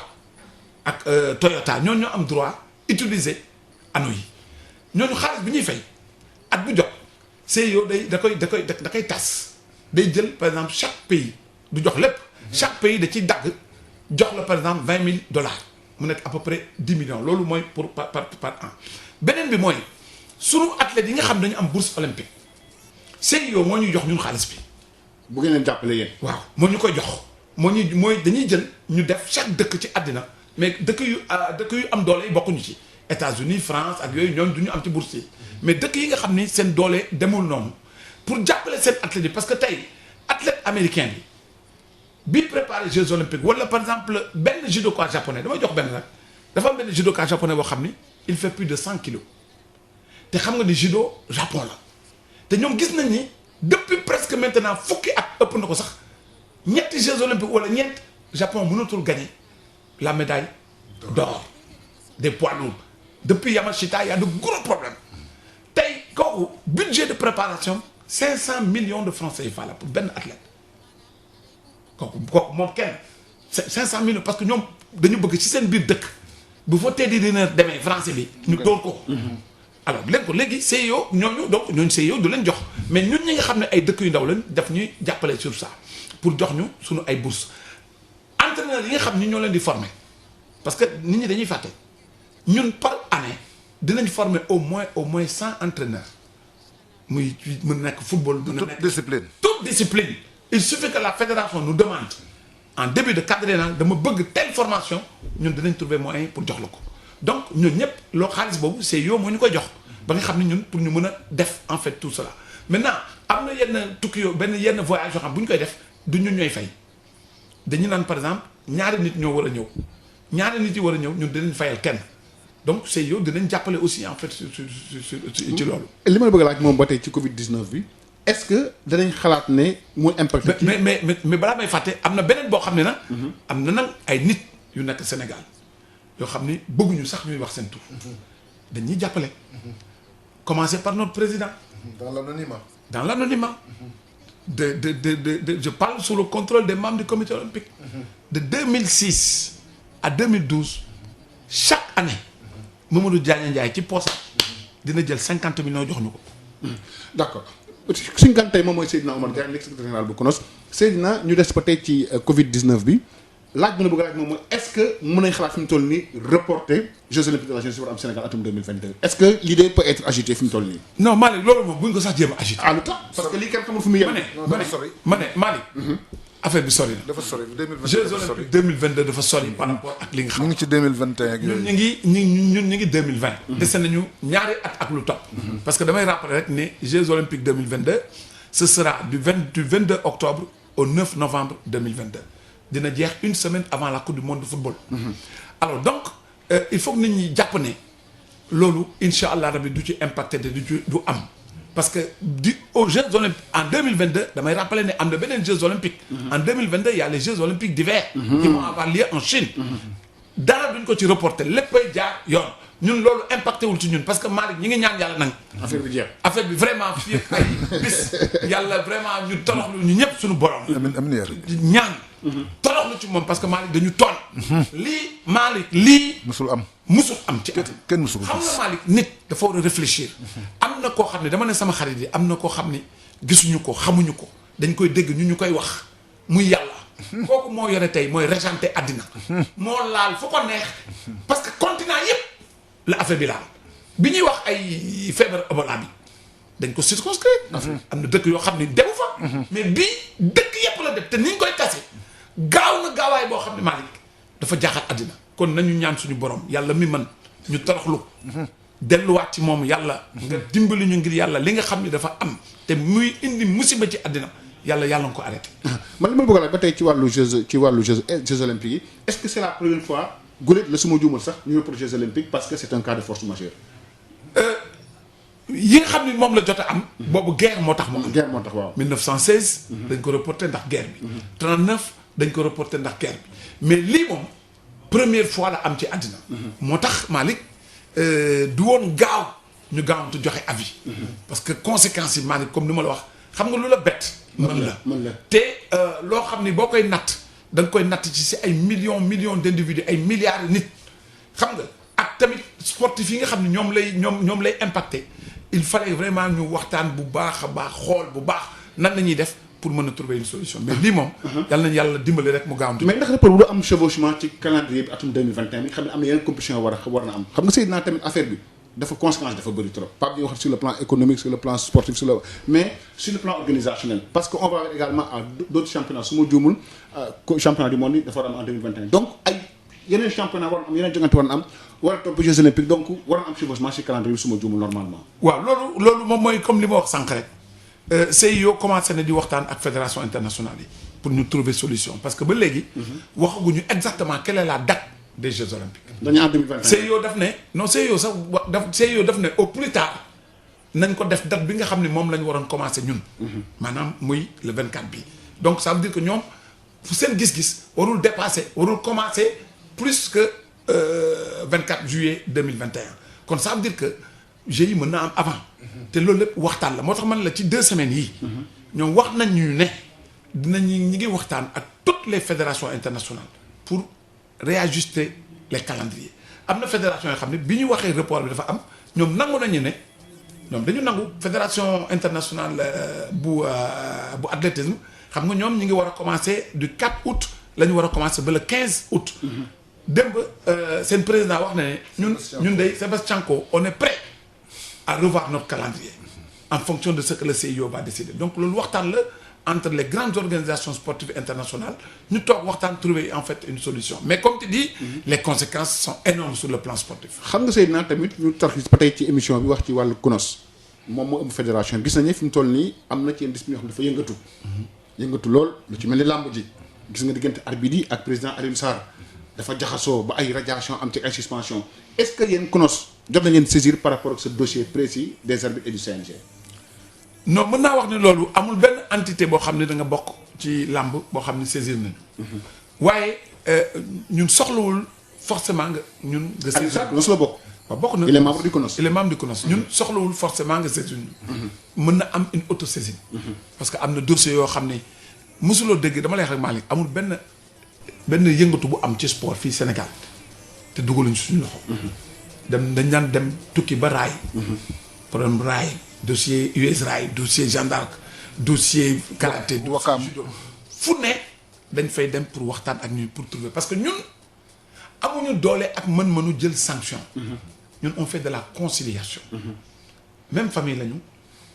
ak Toyota ñooñu ñoo am droit utiliser anneaux yi ñooñu xaalis bi ñuy fay at bu jot CEO da koy tas day jël par exemple chaque pays du jox lépp chaque pays da ciy dagg jox la par exemple $20,000 mu nekk à peu près 10 millions loolu mooy pour par an beneen bi mooy sunu athlètes yi nga xam dañu am bourse olympique CEO moo ñuy jox ñun xaalis bi. bu ngeen leen jàppale yéen. waaw moo ñu koy jox mooy dañuy jël ñu def chaque dëkk ci àddina mais dëkk yu am doole yi bokkuñu ci États-Unis France ak yooyu ñoom du ñu am ci bourse yi mais dëkk yi nga xam ni seen doole demul noonu pour jàppale seen athlètes yi parce que tey athlète américain bi préparé Jeux olympiques wala par exemple benn judoka japonais damay jox benn rek dafa am benn judoka japonais boo xam ni il fait plus de 100 kilos te xam nga ni judo Japon la te ñoom gis nañ ni depuis presque maintenant fukki at ëpp na ko sax ñetti Jeux olympiques wala ñeent Japon mënatul gagner la médaille d'or des poids lourds depuis Yamashita y a de gros problèmes tey kooku budget de préparation 500 millions de francs CFA la pour benn athlète kooku moom kenn 500 millions parce que ñoom dañu bëgg ci seen biir dëkk bu fa Teddy Riner demee français bi ñu dóor ko alors léegi CEO ñooñu donc ñooñu CEO du leen jox mais ñun ñi nga xam ne ay dëkk yu ndaw lañ daf ñuy jàppale sur ça pour jox ñu suñu ay bourses entraîneurs yi nga xam ni ñoo leen di former parce que nit ñi dañuy fàtte ñun par année dinañ former au moins 100 entraîneurs muy mën nekk football. mën na nekk toute discipline. il suffit que la fédération nous demande en début de quadriennal dama bëgg telle formation ñun dinañ trouver moyen pour jox la ko donc ñun ñëpp loo xaalis boobu c'est yow moo ñu koy jox ba nga xam ne ñun pour ñu mën a def en fait tout cela maintenant am na yenn tukki yoo yenn voyage yoo xam bu ñu koy def du ñun ñooy fay dañu naan par exemple ñaari nit ñoo war a ñëw ñaari nit yi war a ñëw ñun dinañ fayal kenn donc CIO dinañ jàppale aussi en fait ci loolu. li ma la bëgg a laaj moom ba tey ci Covid 19 bi est-ce que danañ xalaat ne muy impact. mais balaa may fàtte am na beneen boo xam ne nag. am na nag ay nit yu nekk Sénégal yoo xam ni bëgguñu sax ñuy wax seen tur. dañuy jàppale. commencer par notre président. dans l'anonymat. dans l'anonymat. Je parle sous le contrôle des membres du comité olympique. De 2006 à 2012 chaque année. Mamadou Diagne Ndiaye ci poosam dina jël 50 millions jox ñu ko. d'accord suñu gan tey moom mooy Seydina Oumar Diagne secrétaire général bu CNOSS Seydina ñu des ba tey ci Covid 19 bi laaj bi na bëgg a laaj moom mooy est-ce que mën nañ xalaat fi mu toll nii reporter Jeux olympiques de la jeunesse war am Sénégal atum 2022 est-ce que l'idée peut être agitée fi mu toll nii. non Malick loolu moom buñ ko sax jéem a agité. lu tax parce que lii kenn xamul fu mu yem. ma ne Malick. affaire bi sori na. dafa sori 2022 Jeux olympiques 2022 dafa sori par rapport ak li nga xam. ñu ngi ci 2021 ak ñun yooyu. ñu ngi 2020. dese nañu ñaari at ak lu topp. parce que damay rappeler rek ne Jeux olympiques 2022 ce sera du 22 octobre au 9 novembre 2022 dina jeex une semaine avant la coupe du monde de football. alors donc il faut que nit ñi jàpp ne loolu incha allah rabi du ci impacté te du am. parce que aux Jeux olympiques en 2022 damay rappeler ne am na beneen Jeux olympiques. en 2022 il y a les Jeux olympiques d'hiver. qui vont avoir lieu en Chine. dara duñ ko ci reporter léppay jaar yoon ñun loolu impacté wul ci ñun parce que Malick ñi ngi ñaan yàlla nag. affaire bi vraiment fii ay bis yàlla vraiment ñu toroxlu ñu ñëpp suñu borom. amiin ñaan. toroxlu ci moom parce que Malick dañu tooñ. lii musul am ci at. kenn musul xam nga Malick nit dafa war a réfléchir. am na koo xam ne dama ne sama xarit yi am na koo xam ne gisuñu ko xamuñu ko dañ koy dégg ñu koy wax muy yàlla. kooku moo yore tey mooy régenter àddina. moo laal fu ko neex. parce que continent yëpp la affaire bi laal bi ñuy wax ay feebar Ebola bi dañ ko circonscrire. am na dëkk yoo xam ne demu fa. mais bii dëkk yëpp la def te ni ñu koy tase gaaw na gaawaay boo xam ne Malick dafa jaaxal àddina kon nañu ñaan suñu borom yàlla mi man ñu toroxlu. delluwaat ci moom yàlla. nga dimbali ñu ngir yàlla li nga xam ne dafa am te muy indi musiba ci àddina. yàlla nga ko arrêté. man li ma bëgg a laaj ba tey ci wàllu Jeux olympiques yi est-ce que c'est la première fois guléet la su ma juumal sax ñu reporté Jeux olympiques parce que c'est un cas de force majeure. yi nga xam ne moom la jot a am. boobu guerre moo tax mu am. guerre moo tax waaw. 1916. dañ ko reporté ndax guerre bi. 39 dañ ko reporté ndax guerre bi mais lii moom première fois la am ci àddina. moo tax Malick du woon gaaw ñu gaawantu joxe avis. parce que conséquences yi Malick comme ni ma la wax xam nga lu la bett. mën la te loo xam ni boo koy natt da nga koy natt ci si ay millions d'individus ay milliards nit xam nga ak tamit sportif yi nga xam ne ñoom lay impacté il fallait vraiment ñu waxtaan bu baax a baax xool bu baax nan la ñuy def pour mën a trouver une solution mais lii moom yàlla nañu yàlla dimbali rek mu gaawantu. mais ndax rapport bu am chevauchement ci calendrier bi atum 2021 bi nga xam ne am na yeneen compétition war na am xam nga Seydina tamit affaire bi dafa conséquence dafa bëri trop Pape wax sur le plan économique sur le plan sportif mais sur le plan organisationnel parce que on va également à d'autres championnats su ma juumul championnat du monde yi dafa war a am en 2021 donc ay yeneen championnat war na am yeneen jongante war na am war a topp Jeux olympiques donc war na am chevauchement ci calendrier bi su ma juumul normalement. waaw loolu moom mooy comme li ma wax sànq rek CIO commencé na di waxtaan ak fédération internationale yi pour ñu trouver solution parce que ba léegi. waxaguñu exactement quelle est la date des Jeux olympiques. dañu en 2021 CIO daf ne non CIO sax CIO daf ne au plus tard nañ ko def date bi nga xam ne moom la ñu waroon commencer ñun. maanaam muy le 24 bi donc ça veut dire que ñoom seen gis-gis warul commencer plus que 24 juillet 2021 kon ça veut dire que Jeux yi mën na am avant. te loolu lépp waxtaan la moo tax man la ci 2 semaines yii. ñoom wax nañ ñu ne ñi ngi waxtaan ak toutes les fédérations internationales pour réajuster les calendriers am na fédération yoo xam ne bi ñu waxee report bi dafa am ñoom nangu nañu ne ñoom dañu nangu fédération internationale bu athlétisme xam nga ñoom ñi ngi war a commencer du 4 août la ñu war a commencer ba le 15 août. démb seen président wax na ne ñun day Sebastianko on est prêt à revoir notre calendrier en fonction de ce que le CIO va décider donc loolu waxtaan la entre les grandes organisations sportives internationales ñu toog waxtaan trouver en fait une solution mais comme tu dis les conséquences sont énormes sur le plan sportif. xam nga Seydina tamit ñu tarxis ba tey ci émission bi wax ci wàllu CNOSS moom moo ëmb fédération gis nañu fi mu toll nii am na ci yenn discipline yoo xam ne dafa yëngatu lool lu ci mel ni làmb ji gis nga diggante arbitre yi ak président Alioune Sarr dafa jaxasoo ba ay radiation am ci ay suspension est-ce que yéen CNOSS jot na ngeen saisir par rapport ak ce dossier précis des arbitres et du CNG. non mën naa wax ne loolu amul benn entité boo xam ne da nga bokk ci làmb boo xam ne saisir nañu. waaye ñun soxlawul forcément nga ñun. nga saisir Alioune Sarr CNOSS la bokk. waaw bokk na il est membre du CNOSS. il est membre du CNOSS ñun soxlawul forcément nga saisir ñu. mën na am une autosaisine. parce que am na dossier yoo xam ne mosuloo dégg dama lay wax rek Malick amul benn yëngatu bu am ci sport fii Sénégal te dugaluñ suñu loxo. dañ daan dem tukki ba raay. problème raay dossier US raay dossier Jeanne d'Arc dossier karaté. Wakaam fu ne dañ fay dem pour waxtaan ak ñun pour trouver parce que ñun amuñu doole ak mën-mënu jël sanction. ñun on fait de la conciliation. même famille lañu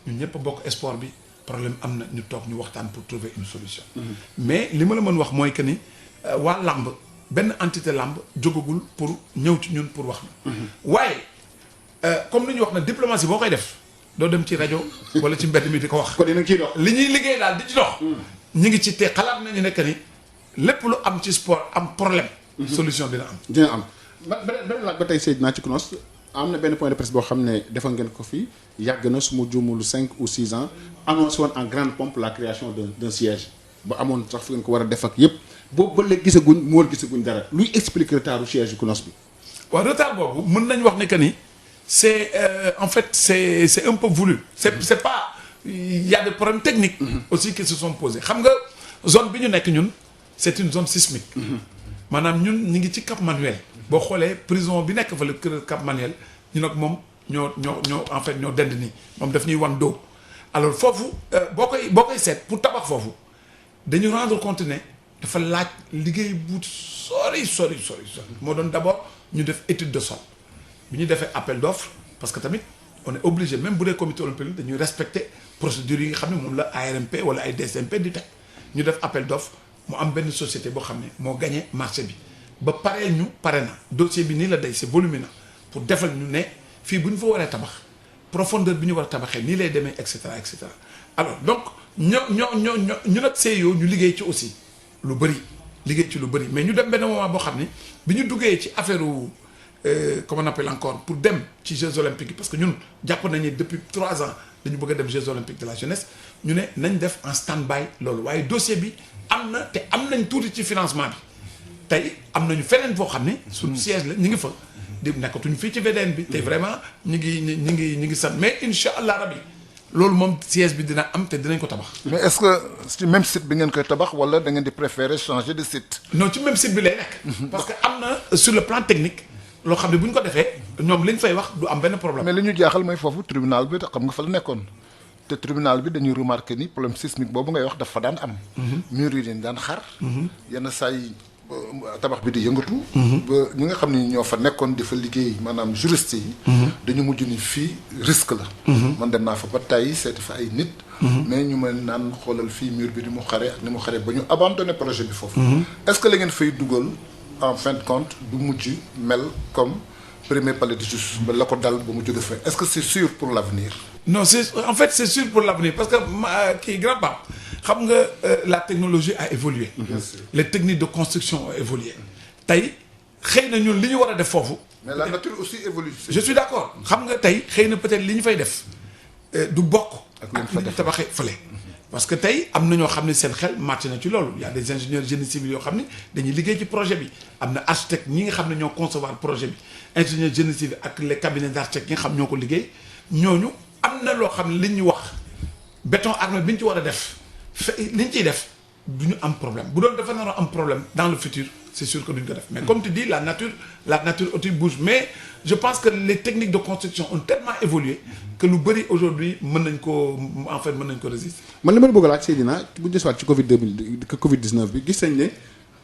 ñun ñëpp a bokk sport bi problème am na ñu toog ñu waxtaan pour trouver une solution. mais li ma la mën wax mooy que ni waa làmb benn entité làmb jógagul pour ñëw ci ñun pour wax na waaye comme li ñuy wax na diplomatie boo koy def doo dem ci rajo wala ci mbedd mi di ko wax. kon dinañ ciy dox. li ñuy liggéey daal di ci dox. ñu ngi ci te xalaat nañu ne que ni lépp lu am ci sport am problème. solution dina am. dina am benn laaj ba tey Seydina ci CNOSS am na benn point de presse boo xam ne defal ngeen ko fi yàgg na su ma juumul 5 ou 6 ans annoncé woon en grande pompe la création d'un siège ba amoon sax fu ngeen ko war a def ak yëpp boobu ba léegi gisaguñ dara luy expliquer retardu siège CNOSS bi. waaw retard boobu mën nañu wax ne que ni c'est en fait c'est un peu voulu. c'est pas il y a des problèmes techniques. aussi qui se sont posés xam nga zone bi ñu nekk ñun c'est une zone sismique. maanaam ñun ñu ngi ci Cap Manuel. boo xoolee prison bi nekk fa le kër Cap Manuel ñu nag moom ñoo en fait ñoo dend nii moom daf ñuy wan doo alors foofu boo koy seet pour tabax foofu dañu rendre compte ne dafa laaj liggéey bu sori moo doon d'abord ñu def étude de sol bi ñu defee appel d'offre parce que tamit on est obligé même bu dee comité olympique dañuy respecter procédures yi nga xam ne moom la ARMP wala ay DCMP di teg ñu def appel d'offre mu am benn société boo xam ne moo gagné marché bi ba pare na dossier bi nii la day c'est volumineux pour defal ñu ne fii bu ñu fa waree tabax profondeur bi ñu war a tabaxee nii lay demee et cetera alors donc ñu nag CIO ñu liggéey ci aussi lu bëri mais ñu dem benn moment boo xam ne bi ñu duggee ci affaire comment on appelle encore pour dem ci Jeux olympiques yi parce que ñun jàpp nañu depuis 3 ans dañu bëgg a dem Jeux olympiques de la jeunesse ñu ne nañ def en stand-by loolu waaye dossier bi am na te am nañ tuuti ci financement bi tey am nañu feneen foo xam ne suñu siège la ñu ngi fa di nekkatuñu fii ci VDN bi te vraiment ñu ngi sant mais incha allah rabi loolu moom siège bi dina am te dinañ ko tabax. mais est-ce que ci même site bi ngeen koy tabax wala da ngeen di préférer changer de site. non ci même site bi lay nekk. parce que am na sur le plan technique loo xam ne bu ñu ko defee ñoom li ñu fay wax du am benn problème. mais li ñu jaaxal mooy foofu tribunal bi xam nga fa la nekkoon te tribunal bi dañuy remarquer ni problème sismique boobu ngay wax dafa daan am. mur yi dañ daan xar. yenn saa yi tabax bi di yëngatu. ba ñi nga xam ni ñoo fa nekkoon di fa liggéey maanaam juriste yi. dañu mujj ni fii risque la. man dem naa fa ba tey seeti fa ay nit. mais ñu ma naan xoolal fii mur bi ni mu xare ak ni mu xare ba ñu abandonné projet bi foofu. est-ce que la ngeen fay dugal en fin de compte du mujj mel comme premier palais de justice ba la ko dal ba mu jóge fa est-ce que c'est sûr pour l'avenir? non c'est sûr pour l'avenir parce que kii grand pape xam nga la technologie a évolué. Les techniques de construction ont évolué tey xëy na ñun li ñu war a def foofu. mais la nature aussi évolue. je suis d'accord xam nga tey xëy na peut-être li ñu fay def du bokk. ak li ñu tabaxee fële. parce que tey am na ñoo xam ne seen xel màcc na ci loolu y a des ingénieurs génie civil yoo xam ne dañuy liggéey ci projet bi am na architecte ñi nga xam ne ñoo concevoir projet bi ingénieur génie civil ak les cabinets d'architecte yi nga xam ñoo ko liggéey ñooñu am na loo xam ne li ñu wax béton armé bi ñu ci war a def li ñu ciy def du ñu am problème bu doon dafa nar a am problème dans le futur c'est sûr que duñ ko def mais comme tu dis la nature aussi bouge mais je pense que les techniques de construction ont tellement évolué que lu bëri aujourd'hui mën nañ ko résister. man li ma la bëgg a laaj Seydina bu ñu desewaat ci Covid 19 bi gis nañ ne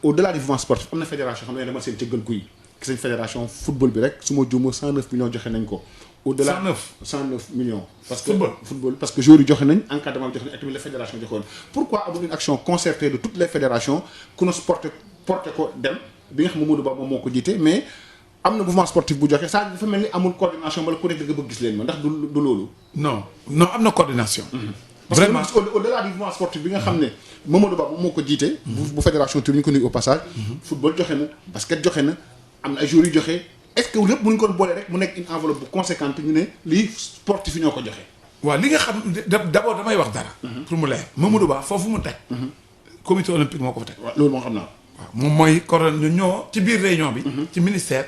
au-delà du mouvement sportif am na fédération xam ne dama seen cëggal kuy gis nañ fédération football bi rek su ma juumoo 109 millions joxe nañ ko. au-delà 109 millions. parce que football parce que joueurs yi joxe nañ encadrement joxe nañ ak tamit la fédération joxoon pourquoi amul une action concertée de toutes les fédérations ku nos porté ko dem bi nga xam Mamadou Ba moom moo ko jiite mais am na mouvement sportif bu joxe ça dafa mel ni amul coordination wala ku nekk nga bëgg gis leen ma ndax du loolu. non am na coordination. vraiment parce que au-delà du mouvement sportif bi nga xam ne Mamadou Ba moom moo ko jiite. bu fédération tur ñu ko nuyu au passage. football joxe na basket joxe na am na ay joueurs yu joxe est-ce que lépp mënuñ ko boole rek mu nekk une enveloppe bu conséquente ñu ne lii sportif yi ñoo ko joxe. waaw li nga xam d'abord damay wax dara. pour mu leer Mamadou Ba foofu mu teg. comité olympique moo ko fa teg. waaw loolu moo xam naa. waaw moom mooy coordonné ñoo ci biir réunion bi. ci ministère.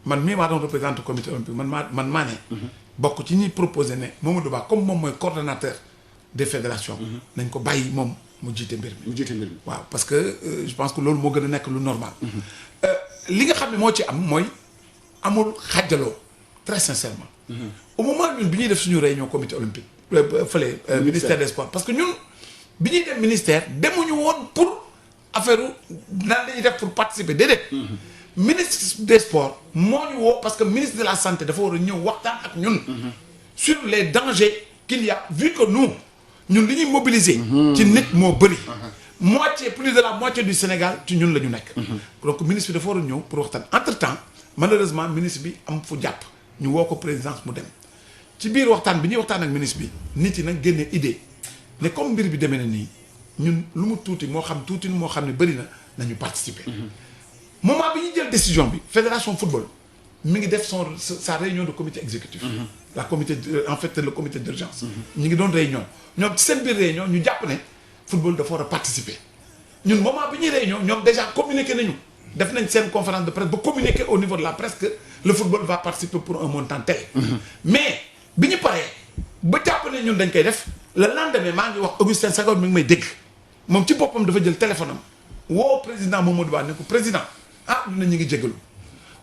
man mii maa doon représenté comité olympique man maa ne. bokk ci ñuy proposé ne Mamadou Ba comme moom mooy coordonnateur des fédérations. nañ ko bàyyi moom mu jiite mbir mi. waaw parce que je pense que loolu moo gën a nekk lu normal. li nga xam ne moo ci am mooy amul xàjjaloo très sincèrement. au moment ñun bi ñuy def suñu réunion comité olympique. fële ministère des sports parce que ñun bi ñuy dem ministère demuñu woon pour affaire nan la ñuy def pour participer déedéet. ministre des sports moo ñu woo parce que ministre de la santé dafa war a ñëw waxtaan ak ñun. sur les dangers qu'il y a vu que nous ñun li ñuy mobiliser. ci nit moo bëri. plus de la moitié du Sénégal ci ñun la ñu nekk. donc ministre bi dafa war a ñëw pour waxtaan entre temps malheureusement ministre bi am fu jàpp ñu woo ko présidence mu dem ci biir waxtaan bi ñuy waxtaan ak ministre bi nit yi nag génne idée ne comme mbir bi demee na nii ñun lu mu tuuti moo xam tuuti moo xam ne bëri na nañu participer. moment bi ñuy jël décision bi fédération football mi ngi def sa réunion de comité exécutif. la comité en fait le comité d'urgence. ñu ngi doon réunion ñoom ci seen biir réunion ñu jàpp ne football dafa war a participer ñun moment bi ñuy réunion ñoom déjà communiqué nañu def nañ seen conférence de presse ba communiquer au niveau de la presse que le football va participer pour un montant tel. mais bi ñu paree ba jàpp ne ñun dañ koy def le lendemain maa ngi wax Augustin Senghor mi ngi may dégg moom ci boppam dafa jël téléphone am woo président Mamadou Ba ne ko président ah ñu ngi jégalu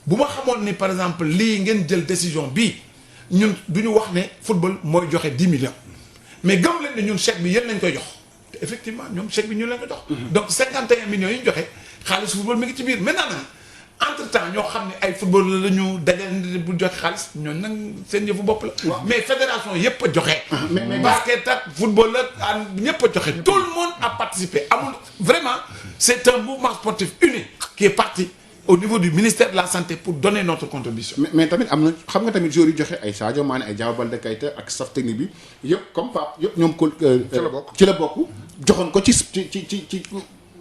bu ma xamoon ni par exemple lii ngeen jël décision bii ñun du ñu wax ne football mooy joxe 10 millions mais gëm leen ne ñun chèque bi yéen lañ koy jox te effectivement ñoom chèque bi ñu leen ko jox. donc 51 millions yi ñu joxe xaalis football mi ngi ci biir maintenant nag entre temps ñoo xam ne ay football la ñu dajale bu joxe xaalis ñooñu nag seen yëfu bopp la. mais fédération yëpp a joxe. mais basket ak football ak ñëpp a joxe. tout le monde a participé amul vraiment c'est un mouvement sportif unique qui est parti au niveau du ministère de la santé pour donner notre contribution. mais tamit am na xam nga tamit joueurs yi joxe ay Sadio Mané ay Diao Baldé Keita ak staff technique bi yëpp comme Pape yëpp ñoom ko. ci la bokk joxoon ko ci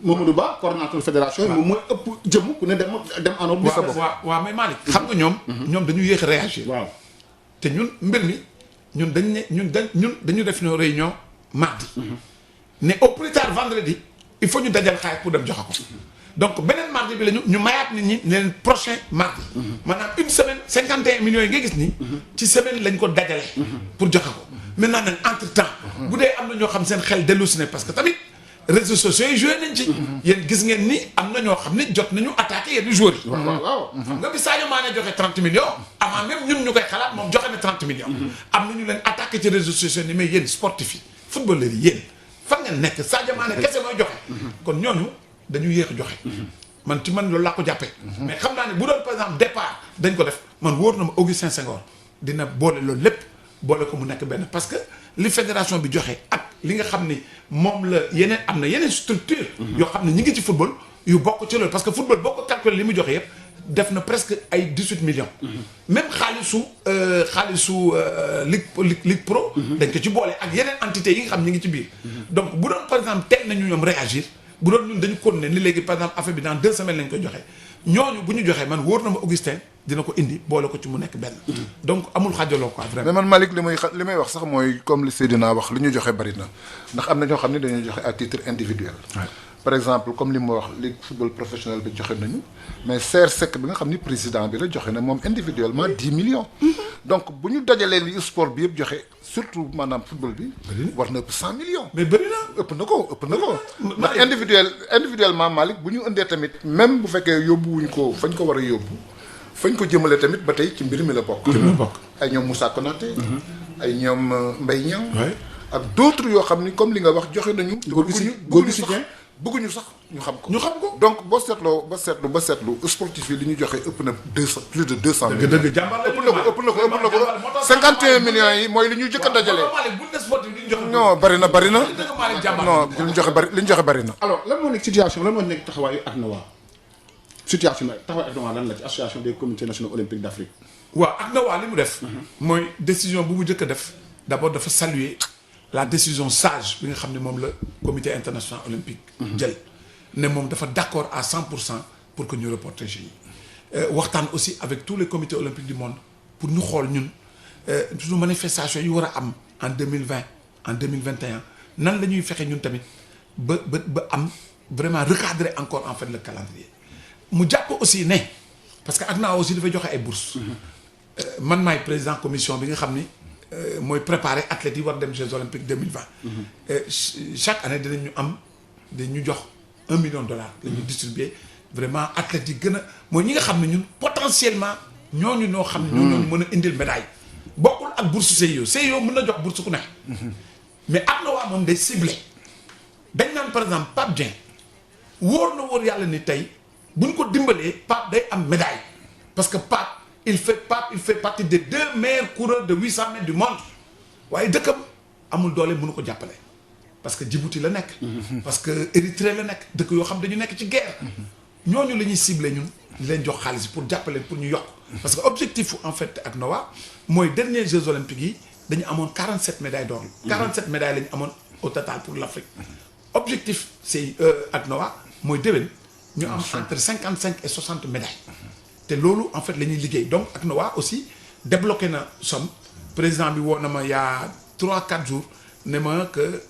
Mamadou Ba coordonnateur fédération yi moom mooy ëpp jëm ku ne dem en bu sa bopp. waaw mais Malick xam nga ñoom dañu yéex a réagir. waaw te ñun mbir mi ñun dañu def une réunion mardi. ne au plus tard vendredi il faut ñu dajal xaalis pour dem joxe ko. donc beneen mardi bi la ñu mayaat nit ñi ne leen prochain mardi. maanaam une semaine 51 millions yi nga gis nii. ci semaine lañ ko dajale. pour joxe ko maintenant nag entre temps. bu dee am na ñoo xam seen xel dellu si ne parce que tamit réseaux sociaux yi joué nañ ci. yéen gis ngeen ni am na ñoo xam ne jot nañu attaqué yenn joueurs yi. waaw xam nga bi Sadio Mané joxe 30 millions. avant même ñun ñu koy xalaat moom joxe na 30 millions. am na ñu leen attaqué ci réseaux sociaux ni mais yéen sportif yi footballeurs yi yéen fan ngeen nekk Sadio Mané kese mooy joxe. kon ñooñu dañu yéex a joxe. man loolu laa ko jàppee. mais xam naa ne bu doon par exemple départ dañ ko def man wóor na ma Augustin Senghor dina boole loolu lépp boole ko mu nekk benn parce que li fédération bi joxe ak li nga xam ni moom la yeneen am na yeneen structure yoo xam ne ñi ngi ci football yu bokk ci loolu parce que football boo ko calculé li mu joxe yëpp def na presque ay 18 millions. même xaalisu Ligue Pro. dañ ko ci boole ak yeneen entités yi nga xam ñi ngi ci biir. donc bu doon par exemple teel nañu ñoom réagir. bu doon ñun dañu continuer ni léegi par exemple affaire bi dans 2 semaines lañ koy joxe ñooñu bu ñu joxee man wóor na ma Augustin dina ko indi boole ko ci mu nekk benn. donc amul xaajaloo quoi vraiment. mais man Malick li may wax sax mooy comme li Seydina wax li ñu joxe bari na ndax am na ñoo xam ne dañuy joxe à titre individuel. par exemple comme li ma wax ligue football professionnel bi joxe nañu mais CRSEC bi nga xam ni président bi la joxe na moom individuellement 10 millions. donc bu ñu dajalee li sport bi yëpp joxe surtout maanaam football bi. war na ëpp 100 millions. mais bëri na. ëpp na ko. ndax individuellement Malick bu ñu indee tamit même bu fekkee yóbbuwuñ ko fañ ko war a yóbbu fañ ko jëmale tamit ba tey ci mbir mi la bokk. ay ñoom Moussa Konaté. ay ñoom Mbaye Niang. ak d'autres yoo xam ni comme li nga wax joxe nañu. bëgguñu sax ñu xam ko. donc boo seetloo sportif yi li ñu joxe ëpp na plus de 200 millions. dëgg jàmbaar la ëpp na ko 51 millions yi mooy li ñu jëkk a dajale. non bari na. non li ñu joxe bari na. alors lan moo nekk situation lan moo nekk taxawaayu ACNOA taxawaayu ACNOA lan la ci association des comités nationaux olympiques d'Afrique. waaw ACNOA li mu def. mooy décision bu mu jëkk a def d'abord dafa saluer la décision sage bi nga xam ne moom la comité international olympique jël ne moom dafa d'accord à 100% pour que ñu reporter Jeux yi waxtaan aussi avec tous les comités olympiques du monde pour ñu xool ñun suñu manifestation yi war a am en 2020 en 2021 nan la ñuy fexe ñun tamit ba am vraiment recadrer encore en fait le calendrier mu jàpp aussi ne parce que ACNA aussi dafay joxe ay bourses man maay président commission bi nga xam ni mooy préparer athlètes yi war dem Jeux olympiques 2020 chaque année dañu jox $1 million la ñuy distribuer vraiment athlètes yi gën a mooy ñi nga xam ne ñun potentiellement ñooñu ñoo xam ne ñooñu mën a indil médaille bokkul ak bourse CIO mën na jox bourse ku nekk mais ACNA moom day ciblé dañ naan par exemple Pape Dieng wóor na wóor yàlla ni tey buñ ko dimbalee Pape day am médaille parce que Pape il fait partie des 2 meilleurs coureurs de 800 mètres du monde waaye dëkkam amul doole mënu ko jàppale parce que Djibouti la nekk parce que Érythrée la nekk dëkk yoo xam dañu nekk ci guerre ñooñu la ñuy ciblé ñun di leen jox xaalis pour jàppale pour ñu yokk parce que objectif en fait ak NOAA mooy dernier Jeux olympiques yi dañu amoon 47 médailles d'or 47 médailles la ñu amoon au total pour l'Afrique objectif c'est ak NOAA mooy déwén ñu am entre 55 et 60 médailles te loolu en fait la ñuy liggéey donc ak NOAA aussi débloqué na somme président bi woo na ma y'a 3-4 jours ne ma que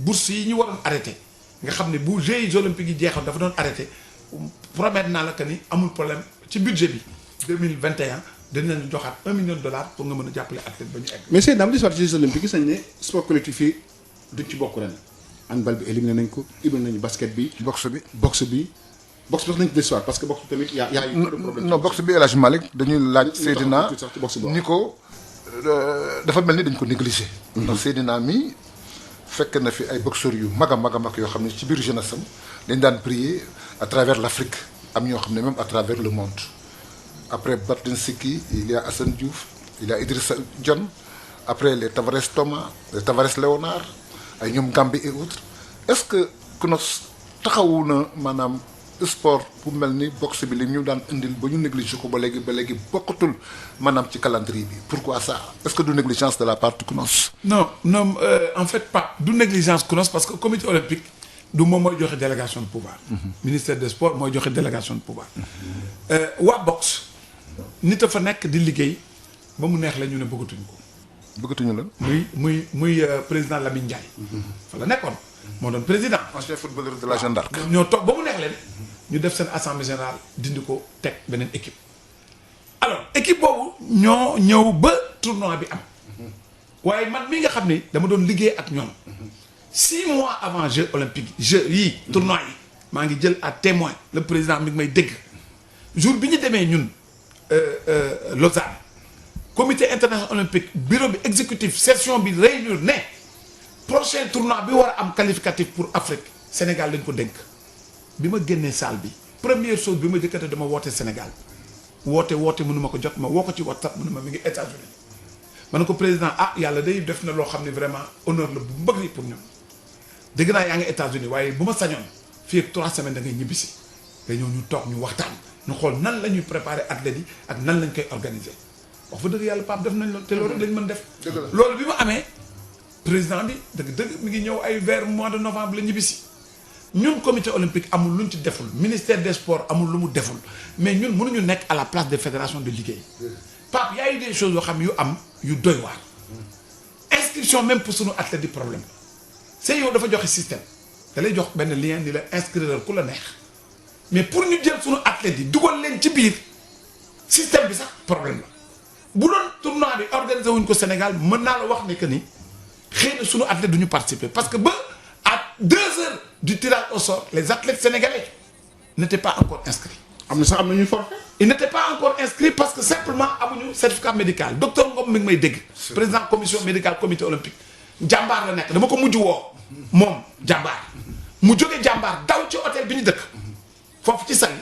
bourse yi ñu waroon arrêté nga xam ne bu Jeux olympiques yi jeexoon dafa doon arrêté promettre naa la que ni amul problème ci budget bi 2021 dinañu joxaat $1 million pour nga mën a jàppale athlète ba ñu egg. mais c'est dans l'histoire des Jeux olympiques gis nañ ne sport collectif yi duñ ci bokk ren handball bi éliminé nañ ko éliminé nañu basket bi. boxe bi boxe nañ ci l'histoire parce que boxe bi tamit y a eu de problème. non boxe bi El Hadj Malick dañuy laaj Seydina ni ko dafa mel ni dañ ko négligé. ndax Seydina mi fekk na fi ay boxeurs yu mag a mag yoo xam ne ci biir jeunesse am dañ daan briller à travers l'Afrique am ñoo xam ne même à travers le monde après Barthélémy Siki il y a Assane Diouf il y a Idrissa Dione après les Tavares Thomas les Tavares Léonard ay ñoom Gambie et autres est-ce que CNOSS taxawu na maanaam sport bu mel ni boxe bi li ñu daan indil ba ñu négligé ko ba léegi bokkatul maanaam ci calendrier bi pourquoi ça est-ce que du négligence de la part du CNOSS. non en fait pas du négligence CNOSS parce que comité olympique du moom mooy joxe délégation de pouvoir. Ministère des sports mooy joxe délégation de pouvoir. waa boxe nit a fa nekk di liggéey ba mu neex la ñu ne bëggatuñu la. muy président Lamine Ndiaye. fa la nekkoon moo doon président. ancien footballeur de la Jeanne d'Arc. ñoo toog ba mu neex leen ñu def seen assemblée générale dindi ko teg beneen équipe. alors équipe boobu ñoo ñëw ba tournoi bi am. waaye man mi nga xam ne dama doon liggéey ak ñoom. 6 mois avant Jeux olympiques Jeux yii tournoi yi maa ngi jël à témoin le président mi ngi may dégg jour bi ñu demee ñun Lausanne comité international olympique bureau bi exécutif session bi réunir ne prochain tournoi bi war a am qualificatif pour Afrique Sénégal lañ ko dénk bi ma génnee salle bi première chose bi ma jëkkate dama woote Sénégal woote mënuma ko jot ma woo ko ci WhatsApp mënuma mi ngi États-Unis ma ne ko président yàlla day def na loo xam ne vraiment honneur la bu mbëgg pour ñun dégg naa yaa ngi États-Unis waaye bu ma sañoon fii ak 3 semaines da ngay ñibbisi nga ñëw ñu toog ñu waxtaan ñu xool nan la ñuy préparer athlètes yi ak nan lañ koy organiser wax fa dëgg yàlla Pape def nañ loolu te loolu rek lañ mën def. loolu bi ma amee président bi dëgg mi ngi ñëw ay vers mois de novembre la ñibbisi ñun comité olympique amul luñ ci deful ministère des sports amul lu mu deful mais ñun mënuñu nekk à la place des fédérations de liggéey Pape y a eu des choses yoo xam yu am yu doy waar inscription même pour sunu athlète di problème c'est yow dafa joxe système da lay jox benn lien ni la inscrire ku la neex mais pour ñu jël sunu athlète yi dugal leen ci biir système bi sax problème la bu doon tournoi bi organisé wuñ ko Sénégal mën naa la wax ne que ni xëy na sunu athlète du ñu participer parce que ba à 2 heures du tirage au sort les athlètes sénégalais n'étaient pas encore inscrits. am na sax am na ñuy forfait. ils n'étaient pas encore inscrits parce que simplement amuñu certificat médical docteur Ngom mi ngi may dégg. président commission médicale comité olympique. jàmbaar la nekk dama ko mujj woo moom jàmbaar mu jógee jàmbaar daw ci hôtel bi ñu dëkk foofu ci Saly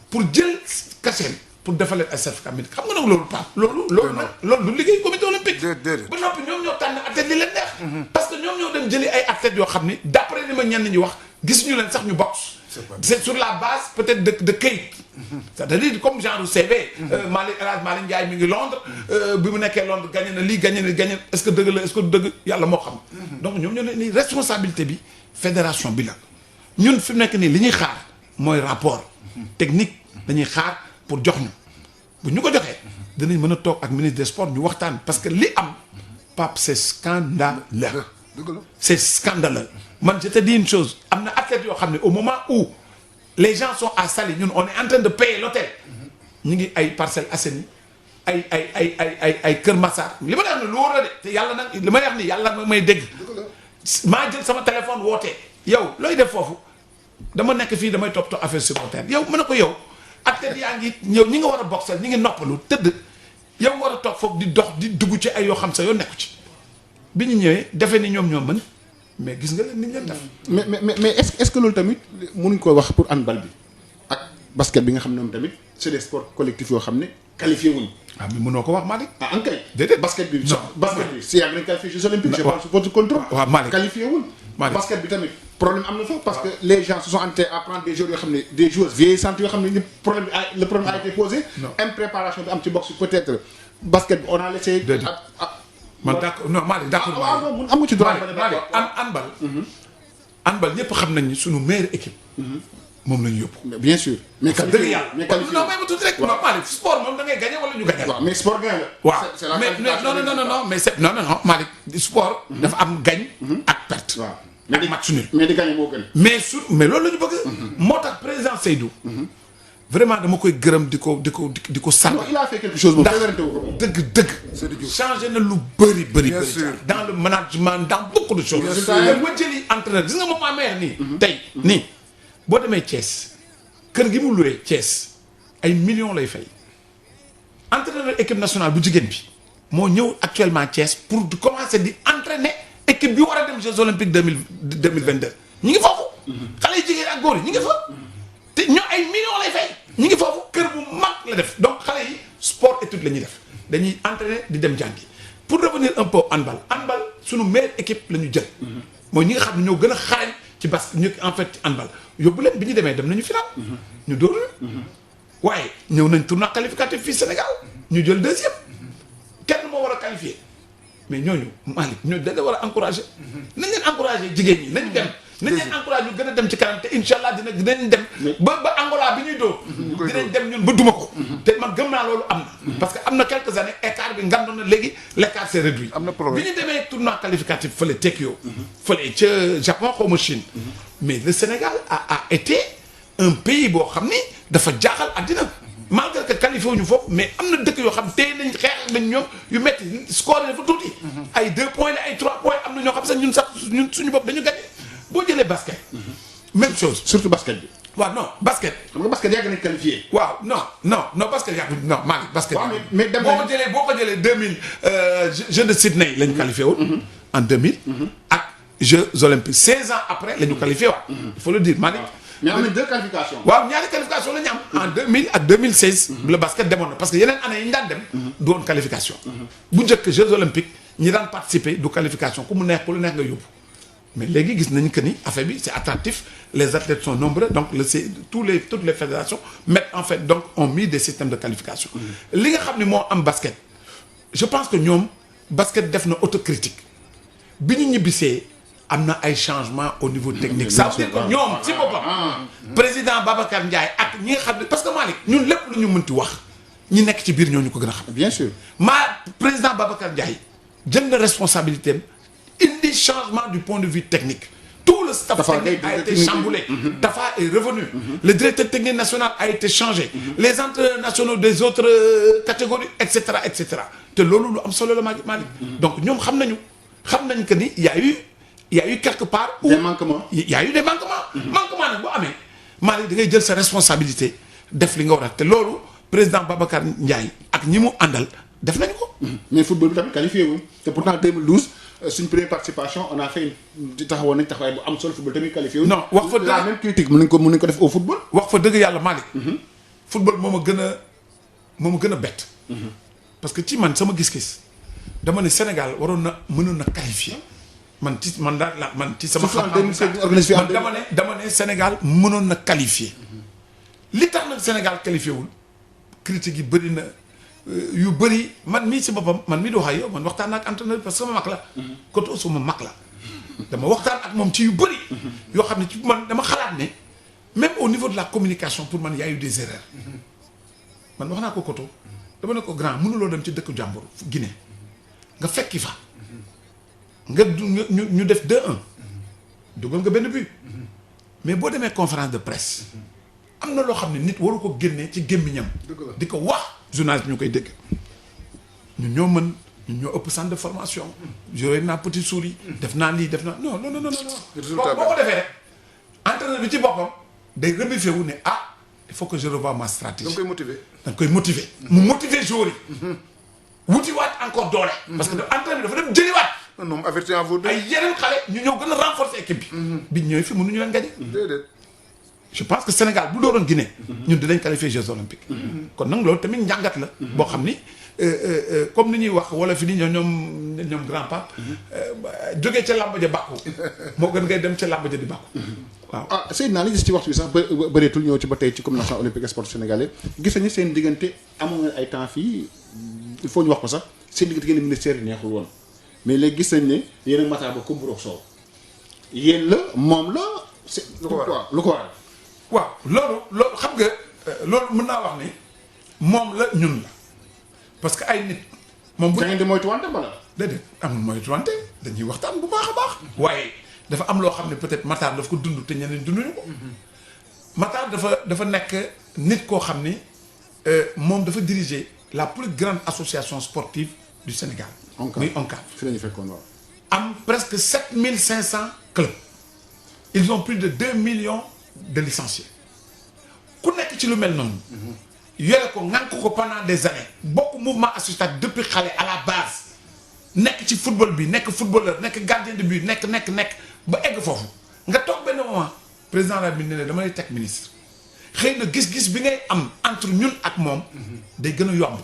pour jël cachet pour defalee ay certificat médical xam nga nag loolu Pape loolu du liggéey comité olympique. ba noppi ñoom ñoo tànn athlètes li leen neex. parce que ñoom ñoo dem jëli ay athlètes yoo xam ni d'après li ma ñenn ñi wax gis ñu leen sax ñu boxe c'est sur la base peut-être de kayit. c'est-à-dire comme genre CV. Malick El Hadj Malick Ndiaye mi ngi Londres. bi mu nekkee Londres gagné na lii gagné est-ce que dëgg la est-ce que dëgg yàlla moo xam. donc ñoom ñoo ne ni responsabilité bi fédération bi la ñun fi mu nekk nii li ñuy xaar mooy rapport technique dañuy xaar pour jox ñu bu ñu ko joxee dinañ mën a toog ak ministre des sports ñu waxtaan parce que li am Pape c'est scandaleux. c'est scandaleux man je te dis une chose am na athlètes yoo xam ne au moment où les gens sont à Saly ñun on est en train de payer l'hôtel ñu ngi ay Parcelles Assainies ay Kër Massar li ma lay wax ne lu wóor la de te yàlla nag li may wax ni yàlla may dégg maa jël sama téléphone wootee yow looy def foofu dama nekk fii damay topp affaire supporter yow mën na ko yow athlètes yaa ngi ñëw ñi nga war a boxal ñi ngi noppalu tëdd yow war a toog foofu di dox di dugg ci ay yoo xam sa yoo nekku ci bi ñu ñëwee defee ni ñoom mën mais gis nga leen ni ñu leen def. mais est-ce que loolu tamit mënuñ ko wax pour handball bi ak basket bi nga xam ne moom tamit c'est des sports collectifs yoo xam ne qualifié wuñ. ah mais mënoo ko wax Malick. ah ankay. déedéet basket bi. non basket bi si yàgg nañ qualifié Jeux olympiques. je pense pour contrôle. waaw Malick qualifié wuñ. Malick basket bi tamit problème am na fa parce que les gens se sont entrés à prendre des joueurs yoo xam ne des joueuses vieillissantes yoo xam ne le problème a été posé. impréparation bi am ci boxe peut-être basket bi on a laissé. man d'accord non Malick d'accord mun am nga ci droit. Malick handball ñëpp xam nañ ni suñu meilleure équipe. moom la ñu yóbbu. bien sûr. mais dëgg yàlla mais qualifié non may ma tuuti rek. waaw Malick sport moom da ngay gagné wala ñu gagné. waaw mais sport gagne la. waaw c'est la mais non mais c'est non Malick sport. dafa am gagne ak perte. waaw ak match nul. mais di gagné moo gën. mais loolu la ñu bëgg. moo tax président Seydou. vraiment dama koy gërëm di ko sant. il a fait quelque chose moom dëgg changé na lu bëri dans le management dans beaucoup de choses. ma jëli entraîneur gis nga moom maa meex nii. tey nii boo demee Thiès kër gi mu loué Thiès ay millions lay fay entraîneur équipe nationale bu jigéen bi moo ñëw actuellement Thiès pour di commencer di entraîner équipe bi war a dem Jeux olympiques 2022 ñi ngi foofu. xale yi jigéen ak góor yi ñi ngi fa te ñoo ay millions lay fay. ñi ngi foofu kër bu mag la def donc xale yi sport étude la ñuy def dañuy entraîner di dem jàngi pour revenir un peu handball suñu meilleure équipe la ñu jël. mooy ñi nga xam ne ñoo gën a xarañ ci basket ñu en fait ci handball yóbbu leen bi ñu demee dem nañu final. ñu dóor waaye ñëw nañ tournoi qualificatif fii Sénégal ñu jël deuxième kenn moo war a qualifier mais ñooñu Malick ñooñu dañ la war a encourager. nañ leen encourager jigéen ñi nañ dem. nañ leen encouragé ñu gën a dem ci kanam te incha allah dinañ dem ba Angola bi ñuy dóor dinañ dem ñun ba duma ko te man gëm naa loolu am na parce que am na quelques années écart bi ngandoon na léegi l'écart s'est réduit am na problème bi ñu demee tournoi qualificatif fële Tokyo fële ca Japon xaw ma Chine mais le Sénégal a été un pays boo xam ni dafa jaaxal àddina malgré que qualifié wuñu foofu mais am na dëkk yoo xam tey nañ xeex nañ ñoom yu metti score dafa tuuti ay 2 points la ay 3 points am na ñoo xam sax ñun suñu bopp dañu gagné boo jëlee basket. même chose surtout basket bi. waaw non basket. xam nga basket yàgg nañ qualifié. waaw non basket yàgg non Malick basket. waaw mais dem boo ko jëlee 2000 Jeux de Sydney la ñu qualifié woon. en 2000. ak Jeux olympiques 16 ans après la ñu qualifié waat. il faut le dire Malick. mais am na 2 qualifications. waaw ñaari qualification la ñu am. en 2000 ak 2016. le basket demoon na parce que yeneen année yi ñu daan dem. du woon qualification. bu njëkk Jeux olympiques ñi daan participer du qualification ku mu neex ku lu neex nga yóbbu. mais léegi gis nañu que ni affaire bi c'est attractif les athlètes sont nombreux donc toutes les fédérations mettent en fait donc ont mis des systèmes de qualification. li nga xam ne moo am basket. je pense que ñoom basket def na autocritique bi ñu ñibbisee am na ay changements au niveau technique. ça veut dire que ñoom ci boppam. président Babacar Ndiaye ak ñi nga xam ne parce que Malick ñun lépp lu ñu mënti wax ñi nekk ci biir ñoo ñu ko gën a xam. bien sûr président Babacar Ndiaye jël na responsabilité am indi changement du point de vue technique. tout le staff technique a été chamboulé. Tafa est revenu. Le directeur technique national a été changé. Les entraîneurs nationaux des autres catégories et cetera et cetera te loolu lu am solo la Malick. donc ñoom xam nañ que ni y a eu quelque part. des manquements y a eu des manquements. manquement nag bu amee Malick da ngay jël sa responsabilité def li nga war a te loolu président Babacar Ndiaye ak ñi mu àndal def nañu ko. mais football bi tamit qualifié wuñ te pourtant 2012. suñ première participation on a fait taxawoon nañ taxawaay bu am solo football tamit qualifié wu. non wax fa dëgg la même critique mën nañ ko def au football. wax fa dëgg yàlla Malick. football moo ma gën a bett. parce que ci man sama gis-gis dama ne Sénégal mënoon na qualifier man daal la man ci sama surtout en 2007 organisé man dama ne Sénégal mënoon na qualifier li tax nag Sénégal qualifié wul critique yi bëri na yu bëri man mii si boppam man mii di wax ak yow man waxtaan ak entraîneur parce que sama mag la Koto sama mag la dama waxtaan ak moom ci yu bëri yoo xam ne ci man dama xalaat ne même au niveau de la communication pour man y a eu des erreurs man wax naa ko Koto dama ne ko grand mënuloo dem ci dëkku jàmbur Guinée nga fekki fa nga ñu def 2-1 dugal nga benn but mais boo demee conférence de presse am na loo xam ne nit waru ko génnee ci gémmiñam di ko wax journaliste ñu koy dégg ñun ñoo mën ñun ñoo ëpp centre de formation yore naa petit souris def naa lii def naa non boo ko defee rek entraîneur bi ci boppam day rebuffé wu ne il faut que je revoie ma stratégie. da nga koy motiver mu motiver joueur yi wutiwaat encore doole parce que entraîneur bi dafa dem jëliwaat non averti en vaut deux ay yeneen xale ñu ñëw gën a renforcer équipe bi ñëwee fi mënuñu leen gagner déedéet je pense que Sénégal bu dooroon Guinée ñun dinañ qualifier Jeux olympiques kon nag loolu tamit njàngat la boo xam ni comme ni ñuy wax wala fi ni ñoom grand pape jógee ca làmb ja bàkku moo gën ngay dem ca làmb ja di bàkku waaw Seydina li gis ci waxtu bi sax bëreetul ñëw ci ba tey ci comité national olympique et sport sénégalais gis nañu seen diggante amoon na ay temps fii il faut ñu wax ko sax seen diggante ngeen ministère yi neexul woon mais léegi gis nañ ne yéen ak Matar Ba ko mburoog soow yéen la moom la lu ko waral waaw loolu xam nga loolu mën naa wax ni moom la ñun la parce que ay nit moom bu da ngeen di moytuwante bala déedéet amul moytuwante dañuy waxtaan bu baax a baax waaye dafa am loo xam ne peut-être Matar daf ko dund te ñeneen dunduñu ko Matar dafa nekk nit koo xam ni moom dafa diriger la plus grande association sportive du Sénégal muy ONCAV fi la ñu fekkoon waaw am presque 7500 clubs ils ont plus de 2 millions de licenciés ku nekk ci lu mel noonu yore ko ŋànk ko pendant des années bokk mouvement associatif depuis xale à la base nekk ci football bi nekk footballeur nekk gardien de but nekk ba egg foofu nga toog benn moment président la bi ne dama lay teg ministre xëy na gis-gis bi ngay am entre ñun ak moom day gën a yomb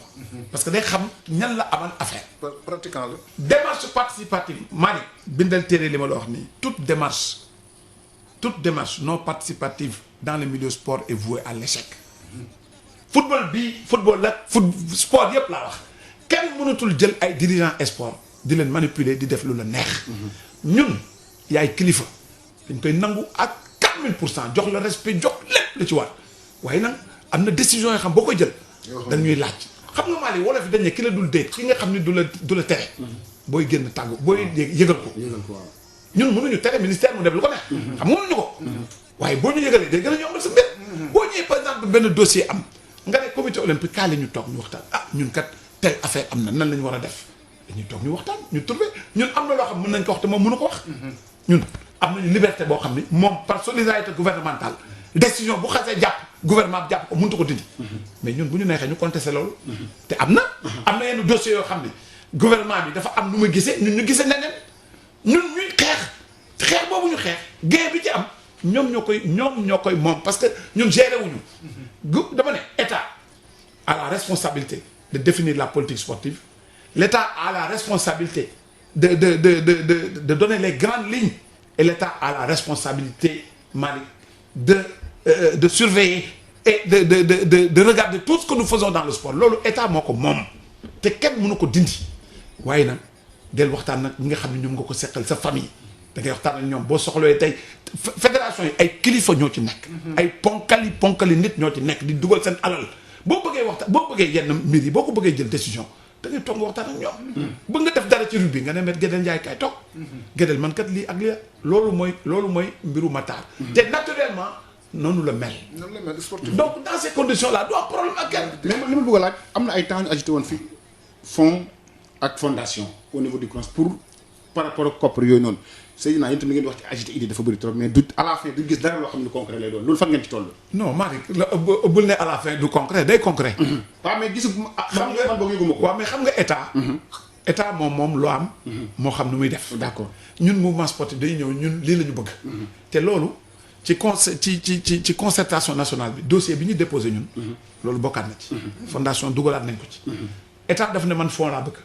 parce que day xam ñan la amal affaire pratiquant la démarche participative Malick bindal téere li ma la wax nii toute démarche non participative dans le milieu sport est vouée à l'échec football la sport yëpp laa wax kenn mënatul jël ay dirigeants sport di leen manipuler di def lu la neex ñun yaay kilifa dañ koy nangu ak 4000% jox la respect jox lépp la ci war waaye nag am na décision yoo xam boo koy jël dañuy laaj xam nga maa li wolof yi dañ ne ki la dul déet ki nga xam ne du la tere booy génn tàggu booy yëgal ko ñun mënuñu tere ministère mu def lu ko neex xam nga mënuñu ko waaye boo ñu yëgalee day gën a yombal sa mbir boo ñëwee par exemple benn dossier am nga ne comité olympique kaa la ñu toog ñu waxtaan ñun kat telle affaire am na nan la ñu war a def dañuy toog ñu waxtaan ñu trouvé ñun am na loo xam mën nañ ko wax te moom mënu ko wax ñun am nañu liberté boo xam ni moom par solidarité gouvernementale décision bu xasee jàpp gouvernement bi jàpp ko mënut ko dindi mais ñun bu ñu neexee ñu contesté loolu te am na yenn dossiers yoo xam ne gouvernement bi dafa am nu muy gisee ñun ñu gisee neneen ñun ñuy xeex boobu ñu xeex gain bi ci am ñoom ñoo koy moom parce que ñun géré wuñu dama ne état a la responsabilité de définir la politique sportive l'état a la responsabilité de donner les grandes lignes et l'état a la responsabilité Malick de surveiller et de regarder tout ce que nous faisons dans le sport loolu état moo ko moom te kenn mënu ko dindi waaye nag del waxtaan nag ñi nga xam ne ñoom nga ko seqal sa famille da ngay waxtaan ak ñoom boo soxlawee tey fédération yi ay kilifa ñoo ci nekk ay ponkali nit ñoo ci nekk di dugal seen alal boo bëggee waxtaan boo bëggee yenn mbir yi boo ko bëggee jël décision da ngay toog nga waxtaan ak ñoom bëgg nga def dara ci rugby nga ne met Gédel Ndiaye kaay toog Gédel man kat lii ak lii loolu mooy mbiru Matar te naturellement noonu la mel donc dans ces conditions là doo am problème ak kenn mais li ma bëgg a laaj am na ay temps ñu agité woon fii fonds ak fondation au niveau du CNOS pour par rapport ak koppar yooyu noonu Seydina yéen tamit ngeen di wax ci agité idée dafa bëri trop mais du à la fin du gis dara loo xam ne concret lay doon loolu fan ngeen ci toll. non Malick bul ne à la fin du concret day concret. waaw mais gisu xam nga man boog yëguma ko. waaw mais xam nga état moom loo am. moo xam nu muy def. d'accord ñun mouvement sportif day ñëw ñun lii la ñu bëgg. te loolu ci concertation nationale bi dossier bi ñu déposé ñun. loolu bokkaat na ci. fondation dugalaat nañ ko ci. état daf ne man fond laa bëgg.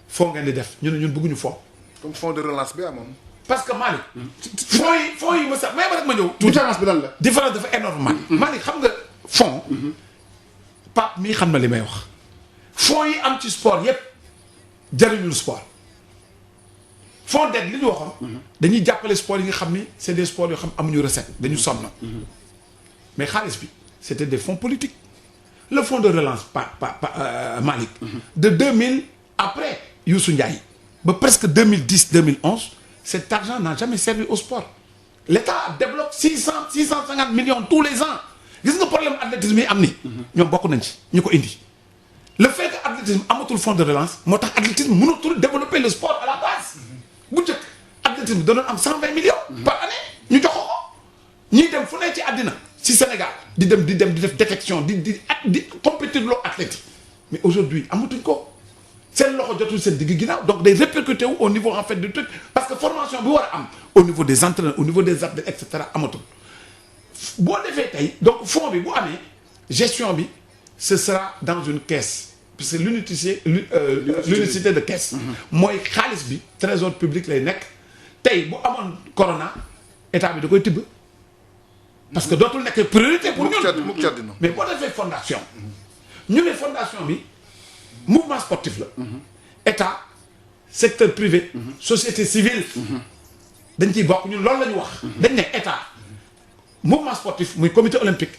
fond ngeen di def ñu ne ñun bëgguñu fond. comme fonds de relance bi amoon. parce que Malick. fonds yi ma sax may ma rek ma ñëw. différence bi lan la. différence dafa énorme Malick. Malick xam nga fonds. Pape mii xam na li may wax. fonds yi am ci sport yépp jariñul sport. fonds d'aide li ñu waxoon. dañuy jàppale sport yi nga xam ni c'est des sports yoo xam amuñu recette dañu sonn. mais xaalis bi c'était des fonds politiques. le fonds de relance Malick. de 2000 après Youssou Ndiaye ba presque 2010-2011 cet argent n'a jamais servi au sport. l'État développe 650 millions tous les ans gis nga problème athlétisme yi am ni ñoom bokk nañ ci ñu ko indi. le fait que athlétisme amatul fonds de relance moo tax athlétisme mënatul développer le sport à la base. bu njëkk athlétisme da doon am 120 millions. par année ñu jox ko ñiy dem fu ne ci àddina si Sénégal di dem di def détection di compétir loo athlétique mais aujourd'hui amatuñ ko seen loxo jotul seen digg ginnaaw donc day répercuté wu au niveau en fait du truc parce que formation bi war a am au niveau des entraîneurs au niveau des athlètes et cetera amatul boo defee tey donc fonds bi bu amee gestion bi ce sera dans une caisse parce que l'unicité de caisse. mooy xaalis bi trésor public lay nekk tey bu amoon corona état bi da koy tibb. parce que dootul nekk priorité pour ñun. mais boo defee fondation. ñu ne fondation bi mouvement sportif la. état secteur privé. société civile. dañ ciy bokk ñun loolu la ñu wax. dañ ne état mouvement sportif muy comité olympique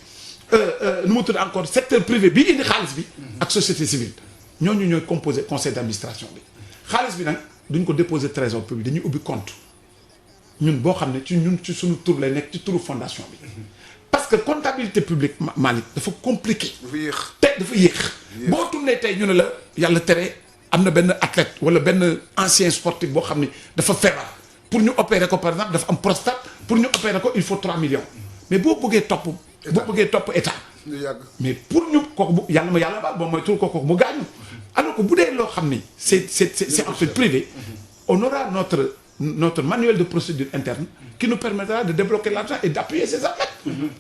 nu mu tudd encore secteur privé bi indi xaalis bi. ak société civile ñooñu ñooy composé conseil d'administration bi xaalis bi nag duñ ko déposer trésor public dañuy ubbi compte. ñun boo xam ne ci suñu tur lay nekk ci turu fondation bi parce que comptabilité publique Malick dafa compliqué. dafa yéex. boo tourné tey ñu ne la yàlla tere am na benn athlète wala benn ancien sportif boo xam ne dafa feebar pour ñu opérer ko par exemple dafa am prostate pour ñu opérer ko il faut 3 millions mais boo bëggee topp. état. mais pour ñu kooku bu yàlla ma yàlla baal boo mooy tur kooku mu gaañu alors que bu dee loo xam ni c'est en fait privé on aura notre manuel de procédure interne qui nous permettra de débloquer l'argent et d'appuyer ces athlètes.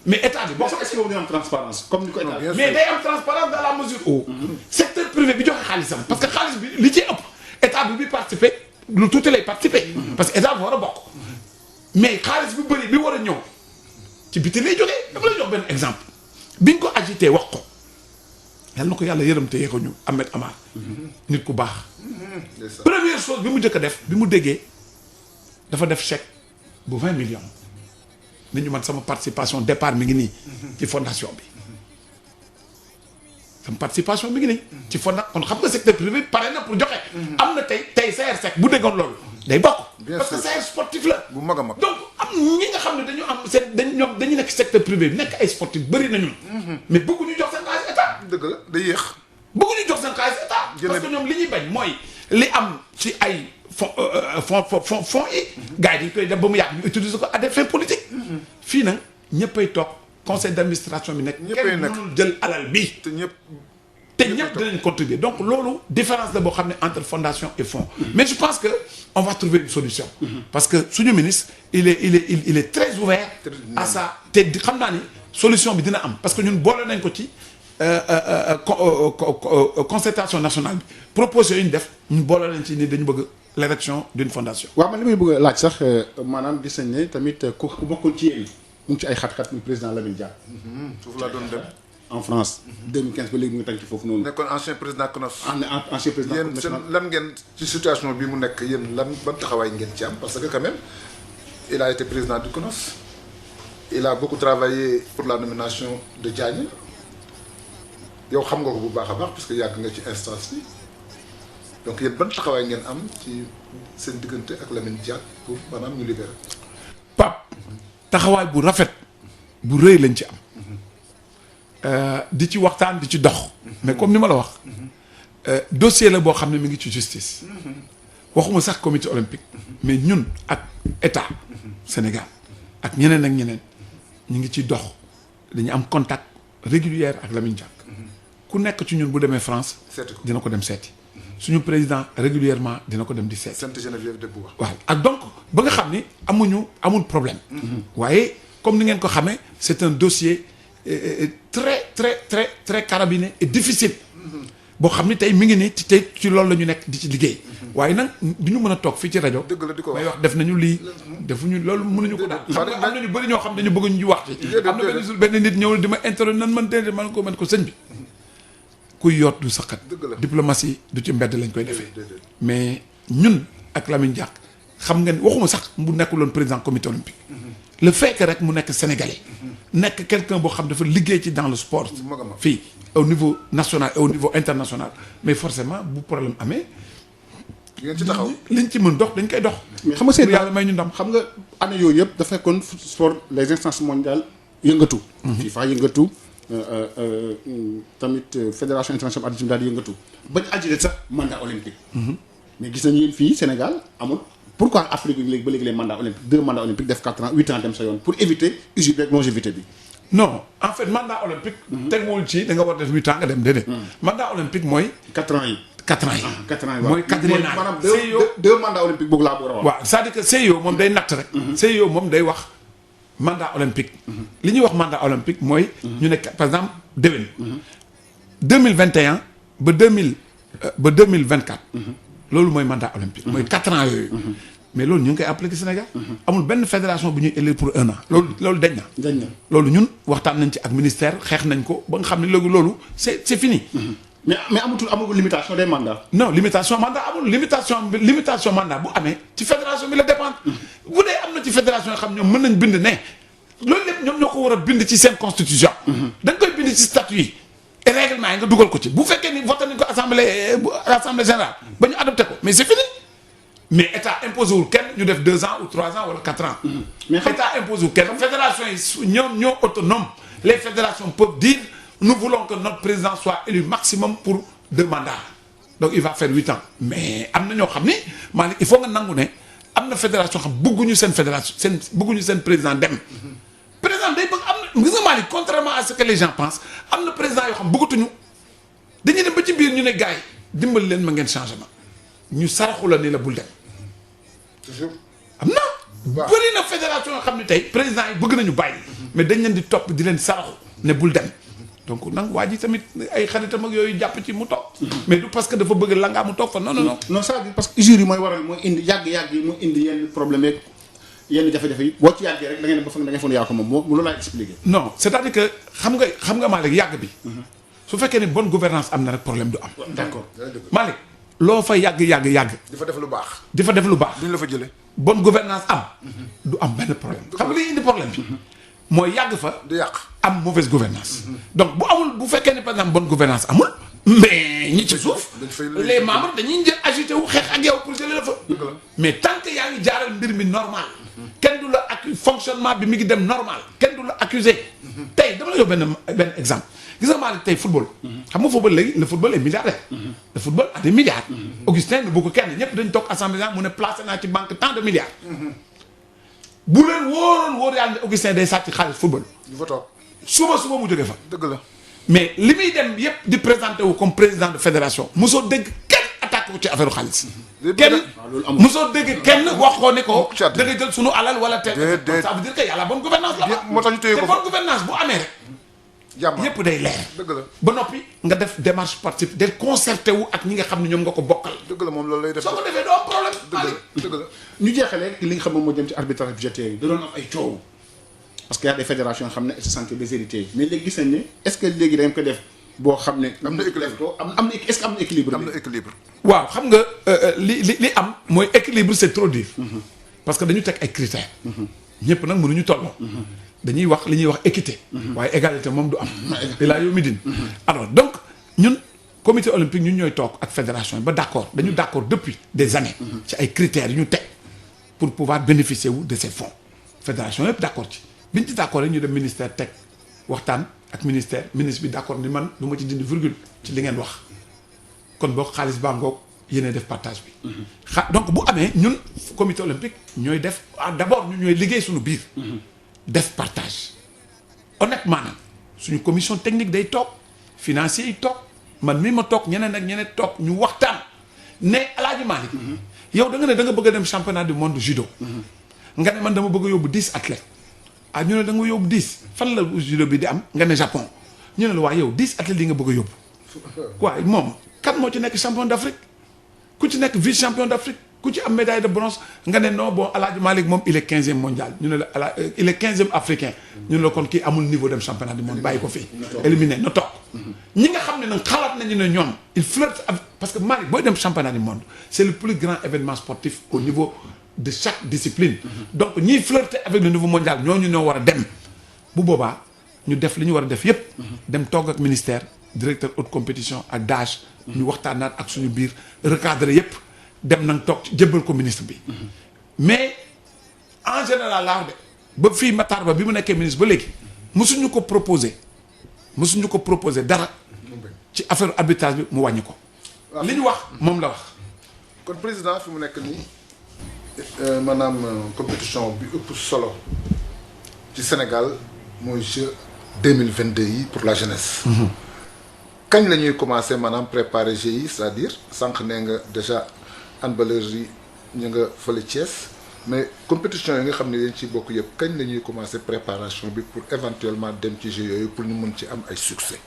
mais état bi boo ko. est-ce que dina am transparence comme ni ko état. mais day am transparence dans la mesure où. secteur privé bi joxe xaalisam parce que xaalis bi li ci ëpp état bi participer lu tuuti lay participer. parce que état bi war a bokk. mais xaalis bi bëri bi war a ñëw ci biti lay jógee dama lay jox benn exemple biñ ko agité wax ko yal na ko yàlla yërëm te yeexuñu Ahmed Amar. nit ku baax. première chose bi mu njëkk a def bi mu déggee. dafa def chèque bu 20 millions ni ñu man sama participation départ mi ngi nii ci fondation bi sama participation mi ngi nii ci fondation kon xam nga secteur privé pare na pour joxe. am na tey CRSEC bu déggoon loolu day bokk. parce que CR sportif la. bu mag a mag donc am ñi nga xam ne dañu am seen ñoom dañu nekk secteur privé bi nekk ay sportif bëri nañu. mais bëgguñu jox seen xaalis état. dëgg la day yéex. bëgguñu jox seen xaalis état. parce que ñoom li ñuy bañ mooy li am ci ay. fonds yi gars yi dañ koy def ba mu yàgg ñu utiliser ko à des fins politiques fii nag ñëppay toog conseil d'administration bi nekk kenn mënul jël alal bi te ñëpp dinañ contribuer donc loolu différence la boo xam ne entre fondation et fonds mais je pense que on va trouver une solution parce que suñu ministre il est très ouvert à ça te xam naa ni solution bi dina am parce que ñun boole nañ ko ci concertation nationale bi proposition yi ñu def ñun boole nañ ci ni dañu bëgg l'érection d'une fondation. waaw man li may bëgg a laaj sax maanaam gis nañ ne tamit ku bokkul ci yéen mu ngi ci ay xat-xat muy président Lamine Dia. foofu laa doon dem. en France. 2015 ba léegi mu ngi tànk ci foofu noonu. nekkoon ancien président CNOS. ancien président yéen seen lan ngeen ci situation bi mu nekk yéen lan ban taxawaay ngeen ci am parce que quand même il a été président du CNOS. il a beaucoup travaillé pour la nomination de Diagne yow xam nga ko bu baax a baax parce que yàgg nga ci instance bi. donc yéen ban taxawaay ngeen am ci seen diggante ak Lamine Dia pour maanaam ñu libérer. Pape taxawaay bu rafet bu rëy lañ ci am di ci waxtaan di ci dox. mais comme ni ma la wax dossier la boo xam ne mi ngi ci justice. waxuma sax comité olympique. mais ñun ak état Sénégal ak ñeneen ñu ngi ci dox dañu am contact régulier ak Lamine Dia. ku nekk ci ñun bu demee France. dina ko dem seeti. suñu président régulièrement dina ko dem di seet. Sainte Geneviève de Bois. waaw ak donc ba nga xam ni amul problème. waaye comme ni ngeen ko xamee c'est un dossier très très très très carabiné et difficile. boo xam ni tey mi ngi nii tey ci loolu la ñu nekk di ci liggéey waaye nag du ñu mën a toog fii ci rajo dëgg la di ko may wax def nañu lii defuñu loolu mënuñu ko daal xam nga am nañu bëri ñoo xam dañu bëgg ñu wax ci am na benn jour benn nit ñëw di ma interroger nan man déedéet man ko sëñ bi kuy yoot du saqat diplomatie du ci mbedd lañ koy defee mais ñun ak Lamine Diack xam nga ni waxuma sax bu nekkuloon président comité olympique le fait que rek mu nekk sénégalais nekk quelqu'un boo xam dafa liggéey ci dans le sport fii au niveau national et au niveau international mais forcément bu problème amee ngeen ci taxaw liñ ci mën dox dañ koy dox mais xam nga seen yàlla may ñu ndam xam nga année yooyu yëpp dafa fekkoon sport les instances mondiales yëngatu FIFA yëngatu tamit fédération internationale athlétisme daal di yëngatu bañ ajjuré sax mandat olympique mais gis nañu yéen fii Sénégal amul pourquoi Afrique léegi ba léegi les mandats olympiques 2 mandats olympiques def 4 ans 8 ans dem sa yoon pour éviter usure rek longévité bi non en fait mandat olympique tegwul ci da nga war def 8 ans nga dem déedéet mandat olympique mooy 4 ans yi 4 ans yi 4 ans yi mooy quadriennal maanaam 2 mandats olympiques boog laa bëgg a wax waaw c'est-à-dire que CIO moom day natt rek CIO moom day wax mandat olympique li ñuy wax mandat olympique mooy ñu ne par exemple déwén 2021 ba 2024 loolu mooy mandat olympique mooy 4 ans yooyu mais loolu ñu ngi koy appliquer Sénégal amul benn fédération bu ñuy élire pour 1 an loolu dañ na loolu ñun waxtaan nañ ci ak ministère xeex nañ ko ba nga xam ne léegi loolu c'est fini mais amul limitation des mandats non limitation mandat amul limitation mandat bu amee ci fédération bi la dépendre bu dee am na ci fédération yoo xam ñoom mën nañ bind ne loolu lépp ñoom ñoo ko war a bind ci seen constitution da nga koy bind ci statut yi et règlement yi nga dugal ko ci bu fekkee ni voté nañ ko assemblée générale ba ñu adopté ko mais c'est fini mais état imposé wul kenn ñu def 2 ans ou 3 ans wala 4 ans mais état imposé wul kenn fédération yi ñoo autonome les fédérations peuvent dire nous voulons que notre président soit élu maximum pour 2 mandats donc il va faire 8 ans mais am na ñoo xam ni Malick il faut nga nangu ne am na fédération xam bëgguñu seen fédération bëgguñu seen président dem président day bëgg am na gis nga Malick contrairement à ce que les gens pensent am na président yoo xam bëggatuñu dañuy dem ba ci biir ñu ne gars yi dimbali leen ma ngeen changement ñu saraxu la ne la bul dem toujours am na bëri na fédération yoo xam ne tey président yi bëgg nañu bàyyi mais dañ leen di topp di leen saraxu ne bul dem donc nag waa ji tamit ay xaritam ak yooyu jàpp ci mu toog mais du parce que dafa bëgg la ngaa mu toog fa non ça veut dire parce que usure yi mooy waral mooy indi yàgg-yàgg yi mooy indi yenn problème yeeg yenn jafe-jafe yi boo ci yàggee rek da ngeen ba fa da ngeen foog yaa ko moom loolu laay expliqué non c'est-à-dire que xam nga Malick yàgg bi su fekkee ne bonne gouvernance am na rek problème du am d'accord Malick loo fa yàgg di fa def lu baax duñ la fa jële bonne gouvernance am du am benn problème xam nga li indi problème bi mooy yàgg fa du yàq am mauvaise gouvernance donc bu fekkee ne par exemple bonne gouvernance amul mais ñi ci suuf les membres dañuy jël agité wu xeex ak yow pour jëlee la fa mais tant que yaa ngi jaaral mbir mi normal kenn du la ak fonctionnement bi mi ngi dem normal kenn du la accusé tey dama la yow benn exemple gis nga Malick tey football xam nga football léegi le football est milliardaire le football a des milliards Augustin bu ko kenn ñëpp dañ toog assemblée mu ne placé naa ci banque tant de milliards bu leen wóor yàlla ne Augustin day sàcc xaalis football du fa toog suba mu jóge fa dëgg la mais li muy dem yëpp di présenté wu comme président de fédération mosoo dégg kenn attaqué wu ci affaire xaalis kenn mosoo dégg kenn wax ko ne ko da nga jël sunu alal wala te ça veut dire que yàlla bonne gouvernance la moo tax ñu téye ko te bonne gouvernance bu amee rek jàmm yëpp day leer dëgg la ba noppi nga def démarche participe del concerté wu ak ñi nga xam ne ñoom nga ko bokkal dëgg la moom loolu lay def soo ko defee doo am problème dëgg la ñu jeexalee li nga xam ne moo jëm ci arbitrage budgétaire yi da doon am ay coow parce que y a des fédérations yoo xam ne elles se sentent déshérités mais léegi gis nañ ne est-ce que léegi da ngeen ko def boo xam ne am na équilibre est-ce que am na équilibre am na équilibre waaw xam nga li am mooy équilibre c'est trop dur parce que dañu teg ay critères ñëpp nag mënuñu tolloo dañuy wax li ñuy wax équité waaye égalité moom du am ilaa yow mi din alors donc ñun comité olympique ñun ñooy toog ak fédération ba d'accord dañu d'accord depuis des années ci ay critères yu ñu teg pour pouvoir bénéficier wu de ces fonds fédération yëpp d'accord ci biñ ci d'accord rek ñu dem ministère teg waxtaan ak ministre bi d'accord ni man du ma ci dindi virgule ci li ngeen wax kon boo xaalis baa ngoog yéene def partage bi donc bu amee ñun comité olympique ñooy def d'abord ñu ñooy liggéey suñu biir def partage honnêtement nag suñu commission technique day toog financier yi toog man mii ma toog ñeneen ak ñeneen toog ñu waxtaan ne Alaaji Malick yow da nga ne da nga bëgg a dem championnat du monde judo nga ne man dama bëgg a yóbbu 10 athlètes ñu ne da nga yóbbu 10 fan la judo bi di am nga ne Japon ñu ne la waa yow 10 athlètes yi nga bëgg a yóbbu waaye moom kan moo ci nekk champion d'Afrique ku ci nekk vice champion d'Afrique ku ci am médaille de bronze nga ne non bon El Hadj Malick moom il est 15e mondial ñu ne la il est 15e africain ñu ne la kon kii amul niveau dem championnat du monde bàyyi ko fii éliminé na toog ñi nga xam ne nag xalaat nañu ne ñoom il flirte avec parce que Malick booy dem championnat du monde c'est le plus grand événement sportif au niveau de chaque discipline donc ñiy flirter avec le niveau mondial ñooñu ñoo war a dem bu boobaa ñu def li ñu war a def yépp dem toog ak ministère directeur haute compétition ak DAGE ñu waxtaanaat ak suñu biir recadrer yépp dem nañ toog jébbal ko ministre bi mais en général laa wax de ba fii Matar Ba bi mu nekkee ministre ba léegi mësuñu ko proposer dara ci affaire arbitrage bi mu wàññi ko li ñu wax moom la wax kon président fi mu nekk nii maanaam compétition bi ëpp solo ci Sénégal mooy Jeux 2022 yi pour la jeunesse kañ la ñuy commencer maanaam préparer Jeux yi c'est-à-dire sànq nee nga déjà handballeurs yi ñu nga fële Thiès mais compétition yi nga xam ne dañ ciy bokk yëpp kañ la ñuy commencer préparation bi pour éventuellement dem ci Jeux yooyu pour ñu mën ci am ay succès.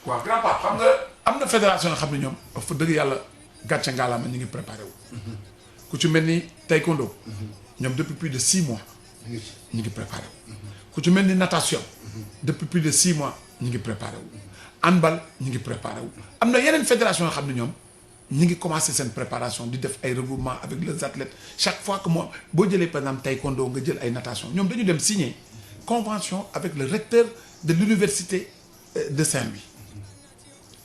waaw grand pape xam nga am na fédération yoo xam ne ñoom fa dëgg yàlla gàcce ngaalaama ñu ngi préparé wu. ku ci mel ni taekwondo. ñoom depuis plus de 6 mois. ñu ngi préparé wu. ku ci mel ni natation. depuis plus de 6 mois ñu ngi préparé wu. handball ñu ngi préparé wu. am na yeneen fédération yoo xam ne ñoom ñu ngi commencé seen préparation di def ay regroupement avec les athlètes chaque fois que moom boo jëlee par exemple taekwondo nga jël ay natation ñoom dañu dem signer convention avec le recteur de l'université de Saint-Louis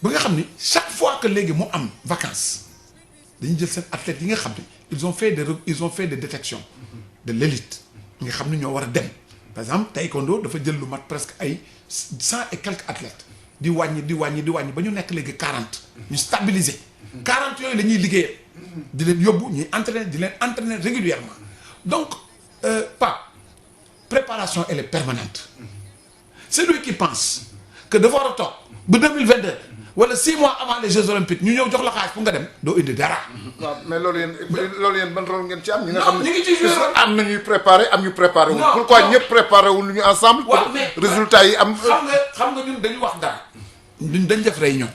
ba nga xam ni chaque fois que léegi mu am vacances dañuy jël seen athlètes yi nga xam ne ils ont fait des détections de l'élite nga xam ne ñoo war a dem par exemple taekwondo dafa jël lu mat presque ay 100 et quelques athlètes di wàññi ba ñu nekk léegi 40 ñu stabiliser 40 yooyu la ñuy liggéeyal di leen yóbbu ñuy entraîner di leen entraîner régulièrement donc préparation elle est permanente celui qui pense que dafa war a toog ba 2022 wala 6 mois avant les Jeux olympiques ñu ñëw jox la xaalis pour nga dem doo indi dara. waaw mais loolu yéen ban rôle ngeen ci am. ñi nga non xam ñu ngi ci joué am na ñuy préparé am ñu préparé wu. non pourquoi ñëpp préparé wu ñu ensemble. waaw mais résultat yi am. xam nga ñun dañu wax dara. ñun dañ def réunion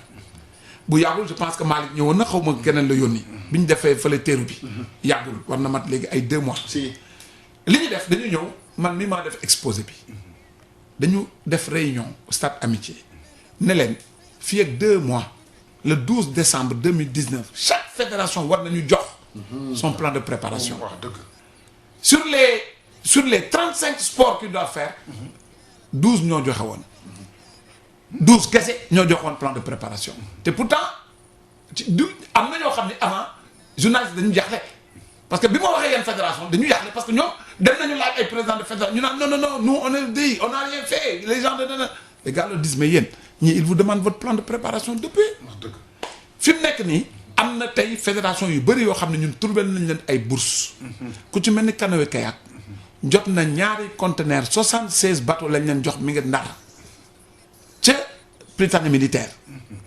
bu yàggul je pense que Malick ñëwoon na xaw ma keneen la yónni. bi ñu defee fële teeru bi. yàggul war na mat léegi ay 2 mois. si li ñu def dañu ñëw man mi maa def exposé bi dañu def réunion au stade Amitié ne leen fii ak 2 mois le 12 décembre 2019 chaque fédération war nañu jox son plan de préparation. wax dëgg. sur les 35 sports qu'il doit faire 12 ñoo joxe woon 12 kese ñoo joxoon plan de préparation te pourtant am na ñoo xam ne avant journaliste dañu jaaxle parce que bi ma waxee yenn fédération dañu jaaxle parce que ñoom dem nañu laaj ay président de fédération ñu naan non nous on est dit on n'a rien fait les gens les gars leur disent mais yéen ñii ils vous demandent votre plan de préparation depuis. wax dëgg. fi mu nekk nii am na tey fédération yu bëri yoo xam ne ñun trouvé nañ leen ay bourses ku ci mel ni canoë kayak jot na ñaari conteneur 76 bateaux lañ leen jox mi ngi Ndar ca Prytanée militaire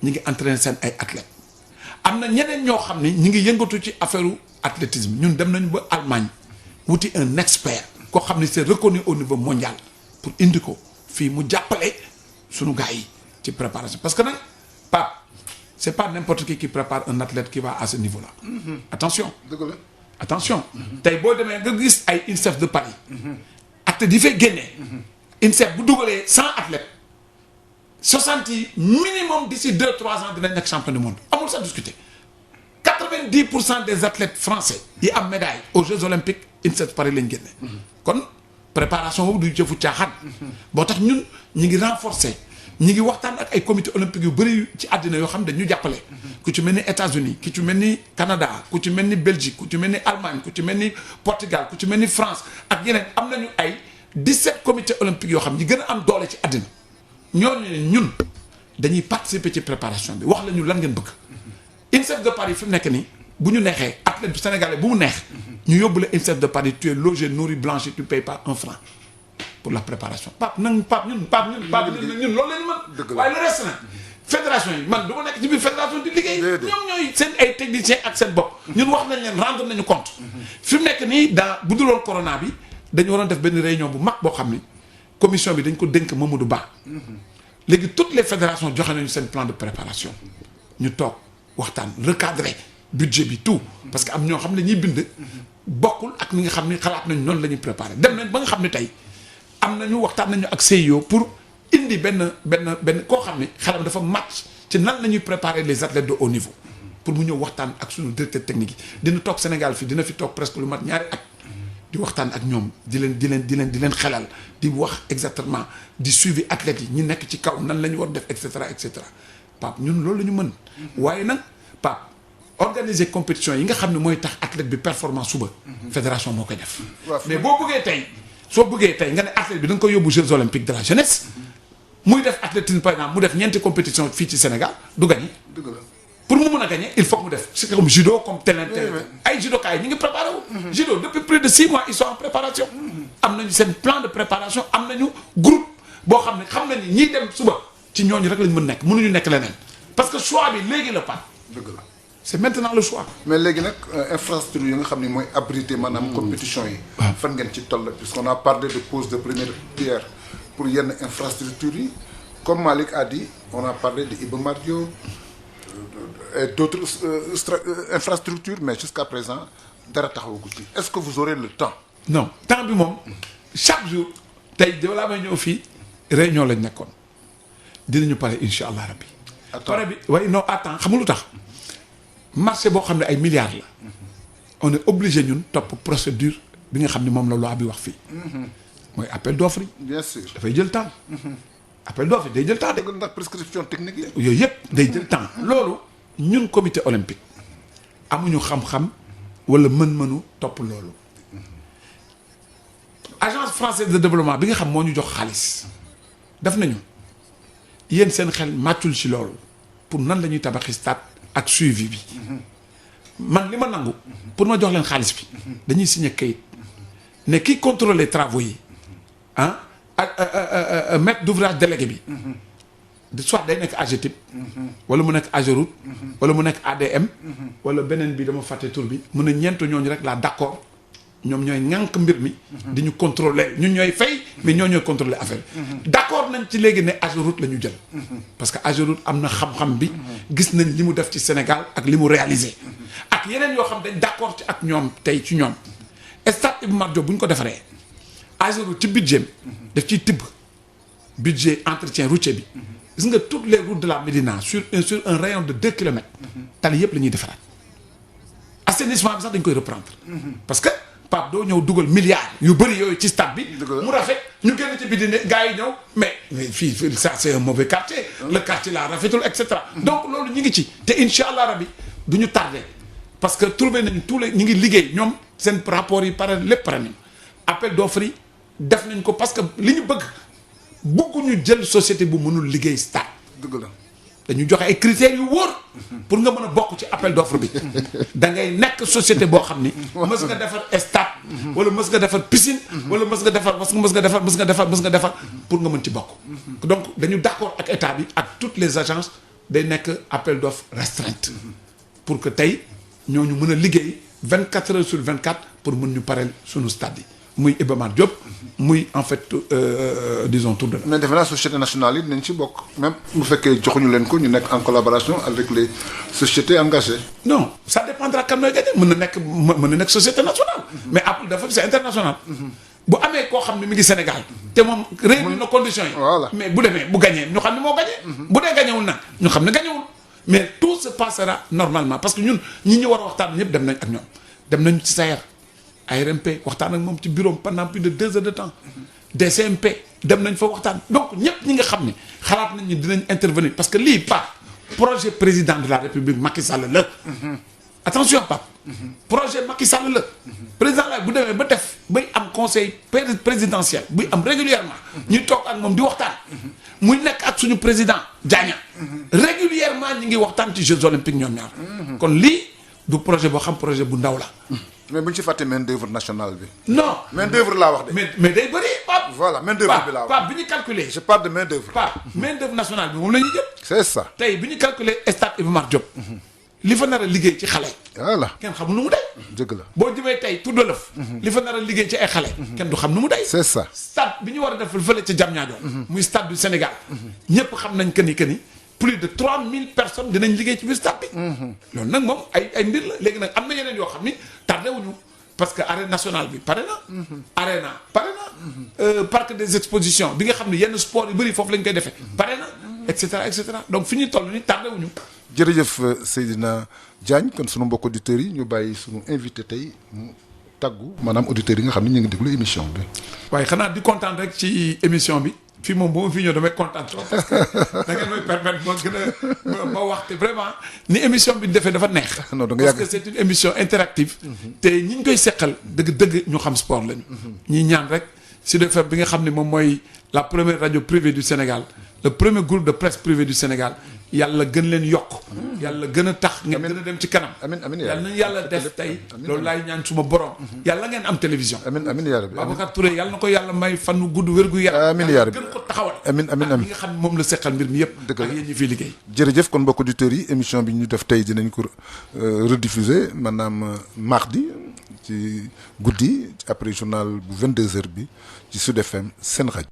ñi ngi entraîner seen ay athlètes am na ñeneen ñoo xam ne ñi ngi yëngatu ci affaire athlétisme ñun dem nañu ba Allemagne wuti un expert koo xam ne c'est reconnu au niveau mondial pour indi ko fii mu jàppale sunu gars yi ci préparation parce que nag Pape c'est pas n'importe qui prépare un athlète qui va à ce niveau-là. Attention. dëgg la. Attention. tey boo demee nga gis ay INSEP de Paris. athlètes yi fay génnee. INSEP bu dugalee 100 athlètes 60 yi minimum d'ici 2-3 ans dinañ nekk champion du monde amul sax discuter 90% des athlètes français yi am médaille aux Jeux olympiques INSEP de Paris lañ génne. kon préparation boobu du jëfu caaxaan. boo tax ñun ñu ngi renforcer. ñi ngi waxtaan ak ay comité olympique yu bëri ci àddina yoo xam ne dañu jàppale ku ci mel ni États-Unis ku ci mel ni Canada ku ci mel ni Belgique ku ci mel ni Allemagne ku ci mel ni Portugal ku ci mel ni France ak yeneen am nañu ay 17 comité olympique yoo xam ñi gën a am doole ci àddina ñooñu ne ñun dañuy participer ci préparation bi wax la ñu lan ngeen bëgg INSEP de Paris fi mu nekk nii bu ñu neexee athlète sénégalais bu mu neex ñu yóbbu la INSEP de Paris tu es logé nourri blanchi tu payes pas 1 franc pour la préparation ñun loolu la ñu mën. dëgg la waaye le reste nag fédération yi man du ma nekk ci biir fédération di liggéey. ñoom ñooy seen ay techniciens ak seen bopp. ñun wax nañ leen rendre nañu compte. fi mu nekk nii bu dul woon corona bi dañu waroon def benn réunion bu mag boo xam ni commission bi dañ ko dénk Mamadou Ba. léegi toutes les fédérations joxe nañu seen plan de préparation. ñu toog waxtaan recadrer budget bi tout parce que am ñoo xam ne ñuy bind bokkul ak ñi nga xam ne xalaat nañu noonu la ñuy préparer dem nañ ba nga xam ne tey am nañu waxtaan nañu ak CIO pour indi benn koo xam ne xelam dafa match ci nan la ñuy préparer les athlètes de haut niveau pour mu ñëw waxtaan ak suñu directeur technique yi dina toog Sénégal fii dina fi toog presque lu mat ñaari at di waxtaan ak ñoom di leen xelal di wax exactement di suivi athlètes yi ñi nekk ci kaw nan la ñu war def et cetera Pape ñun loolu la ñu mën waaye nag Pape organiser compétition yi nga xam ne mooy tax athlète bi performance suba fédération moo koy def mais boo bëggee tey soo bëggee tey nga ne athlète bi da nga koy yóbbu Jeux olympiques de la jeunesse muy def athlétisme par exemple mu def ñeenti compétition fii ci Sénégal du gagné pour mu mën a gagner il faut mu def c'est comme judo comme tel ay judokaay ñu ngi préparé wu judo depuis plus de 6 mois ils sont en préparation am nañu seen plan de préparation am nañu groupe boo xam ne xam nañu ñiy dem suba ci ñooñu rek lañ mën nekk mënuñu nekk leneen parce que choix bi léegi la pat dëgg la c'est maintenant le choix mais léegi nag infrastructure yi nga xam ne mooy abrité maanaam compétition yi fan ngeen ci toll puisqu'on a parlé de pose de première pierre pour yenn infrastructures yi comme Malick a dit on a parlé de Iba Mar Diop et d'autres infrastructures mais jusqu'à présent dara taxawagu ci est-ce que vous aurez le temps non temps bi moom chaque jour tey balaa may ñëw fii réunion lañ nekkoon dinañu pare insha allah rabbi pare bi waaye non attends xam nga lu tax marché boo xam ne ay milliards la on est obligé ñun topp procédure bi nga xam ne moom la loi bi wax fii mooy appel d'offre yi bien sûr dafay jël temps appel d'offre day jël temps de ndax prescription technique yi yooyu yëpp day jël temps loolu ñun comité olympique amuñu xam-xam wala mën-mënu topp loolu agence française de développement bi nga xam moo ñu jox xaalis def nañu yéen seen xel màccul ci loolu pour nan la ñuy tabaxi stade ak suivi bi man li ma nangu pour ma jox leen xaalis bi dañuy signer kayit ne kii contrôler travaux yi maître d'ouvrage délégué bi soit day nekk AGETIP wala mu nekk AGEROUTE wala mu nekk ADM wala beneen bi dama fàtte tur bi mun a ñeent ñooñu rek laa d'accord ñoom ñooy ŋànk mbir mi di ñu contrôler ñun ñooy fay mais ñoo ñooy contrôler affaire bi d'accord nañ ci léegi ne AGEROUTE la ñu jël parce que AGEROUTE am na xam-xam bi gis nañ li mu def ci Sénégal ak li mu réalisé ak yeneen yoo xam dañ d'accord ci ak ñoom tey ci ñoom stade Iba Mar Diop bu ñu ko defaree AGEROUTE ci budget daf ciy tibb budget entretien routier bi gis nga toutes les routes de la Médina sur un rayon de 2 kilomètres tali yëpp la ñuy defaraat assainissement bi sax dañ koy reprendre parce que Pape doo ñëw dugal milliards yu bëri yooyu ci stade bi mu rafet ñu génn ci biti ne gars yi ñëw mais fii ça c'est un mauvais quartier le quartier là rafetul et cetera donc loolu ñu ngi ci te incha allah rabi du ñu tardé parce que trouvé nañ tous les ñu ngi liggéey ñoom seen rapport yi pare lépp pare nañ appel d'offre yi def nañ ko parce que li ñu bëgguñu jël société bu mënul liggéey stade dëgg la dañu joxe ay critères yu wóor pour nga mën a bokk ci appel d'offre bi da ngay nekk société boo xam ni mës nga defar stade wala mës nga defar piscine wala mës nga defar pour nga mën ci bokk donc dañu d'accord ak état bi ak toutes les agences day nekk appel d'offre restreinte pour que tey ñooñu mën a liggéey 24 heures sur 24 pour mën ñu pareel suñu stade yi muy Iba Mar Diop muy en fait disons tour de mais defe naa société nationale yi nañ ci bokk même bu fekkee joxuñu leen ko ñu nekk en collaboration avec les sociétés engagées non ça dépendra kan nooy gagné mën na nekk société nationale mais après dafa c'est international bu amee koo xam ne mi ngi Sénégal te moom réunir na conditions yi voilà mais bu demee bu gagné ñu xam ne moo gagné bu dee gagnéwul nag ñu xam ne gagnéwul mais tout se passera normalement parce que ñun ñi ñu war a waxtaan ñëpp dem nañ ak ñoom dem nañ ci SAER ARMP waxtaan ak moom ci bureau pendant plus de 2 heures de temps DCMP dem nañ fa waxtaan donc ñëpp ñi nga xam ne xalaat nañ ni dinañ intervenir parce que lii pas projet président de la République Macky Sall la attention Pape projet Macky Sall la président la bu demee ba def bay am conseil présidentiel buy am régulièrement ñuy toog ak moom di waxtaan muy nekk ak suñu président Diagna régulièrement ñi ngi waxtaan ci Jeux olympiques ñoom ñaar kon lii du projet boo xam projet bu ndaw la mais bu ñu ci fàtte main d'œuvre nationale bi non main d'œuvre laa wax de mais day bëri Pape voilà main d'œuvre bi laa wax Pape bi ñu calculer je parle de main d'œuvre Pape main d'œuvre nationale bi moom la ñuy jël c'est ça tey bi ñu calculer stade Iba Mar Diop li fa nar a liggéey ci xale voilà kenn xamul nu mu day dëgg la boo jëmee tey tuddalëf li fa nar a liggéey ci ay xale kenn du xam nu mu day c'est ça stade bi ñu war a def fële ca Diamniadio muy stade du Sénégal ñëpp xam nañ que ni plus de 3000 personnes dinañ liggéey ci biir stade bi. loolu nag moom ay mbir la léegi nag am na yeneen yoo xam ni tardé wuñu parce que arène nationale bi pare na. arena pare na. parc des expositions bi nga xam ne yenn sport yu bëri foofu lañ koy defee. pare na et cetera donc fi ñuy toll nii tardé wuñu. jërëjëf Seydina Diagne kon sunu mbokk auditeurs yi ñu bàyyi sunu invité tey mu tàggu maanaam auditeurs yi nga xam ne ñu ngi déglu émission bi. waaye xanaa di kontaan rek ci émission bi fii moom bu ma fi ñëw damay kontaan trop parce que da ngeen may permettre ma gën a ma wax te vraiment ni émission bi defee dafa neex. non da nga parce que c'est une émission interactive. te ñi ñu koy seqal dëgg-dëgg ñu xam sport lañu. ñi ñaan rek Sud FM bi nga xam ne moom mooy la première radio privée du Sénégal le premier groupe de presse privé du Sénégal. yàlla gën leen yokk yàlla gën a tax ngeen gën a dem ci kanam amiin yàlla nañu yàlla def tey loolu laay ñaan suma borom yàlla ngeen am télévision amiin yaa rabbi Babacar Touré yàlla na ko yàlla may fan wu gudd wér gu yaram amiin yaa rabbi gën ko taxawal amiin ñi nga xam ne moom la seqal mbir mi yëpp dëgg la ak yéen ñi fiy liggéey jërëjëf kon mbokk auditeurs yi émission bi ñu def tey dinañ ko rediffuser maanaam mardi ci guddi après journal bu 22h bi ci Sud FM seen rajo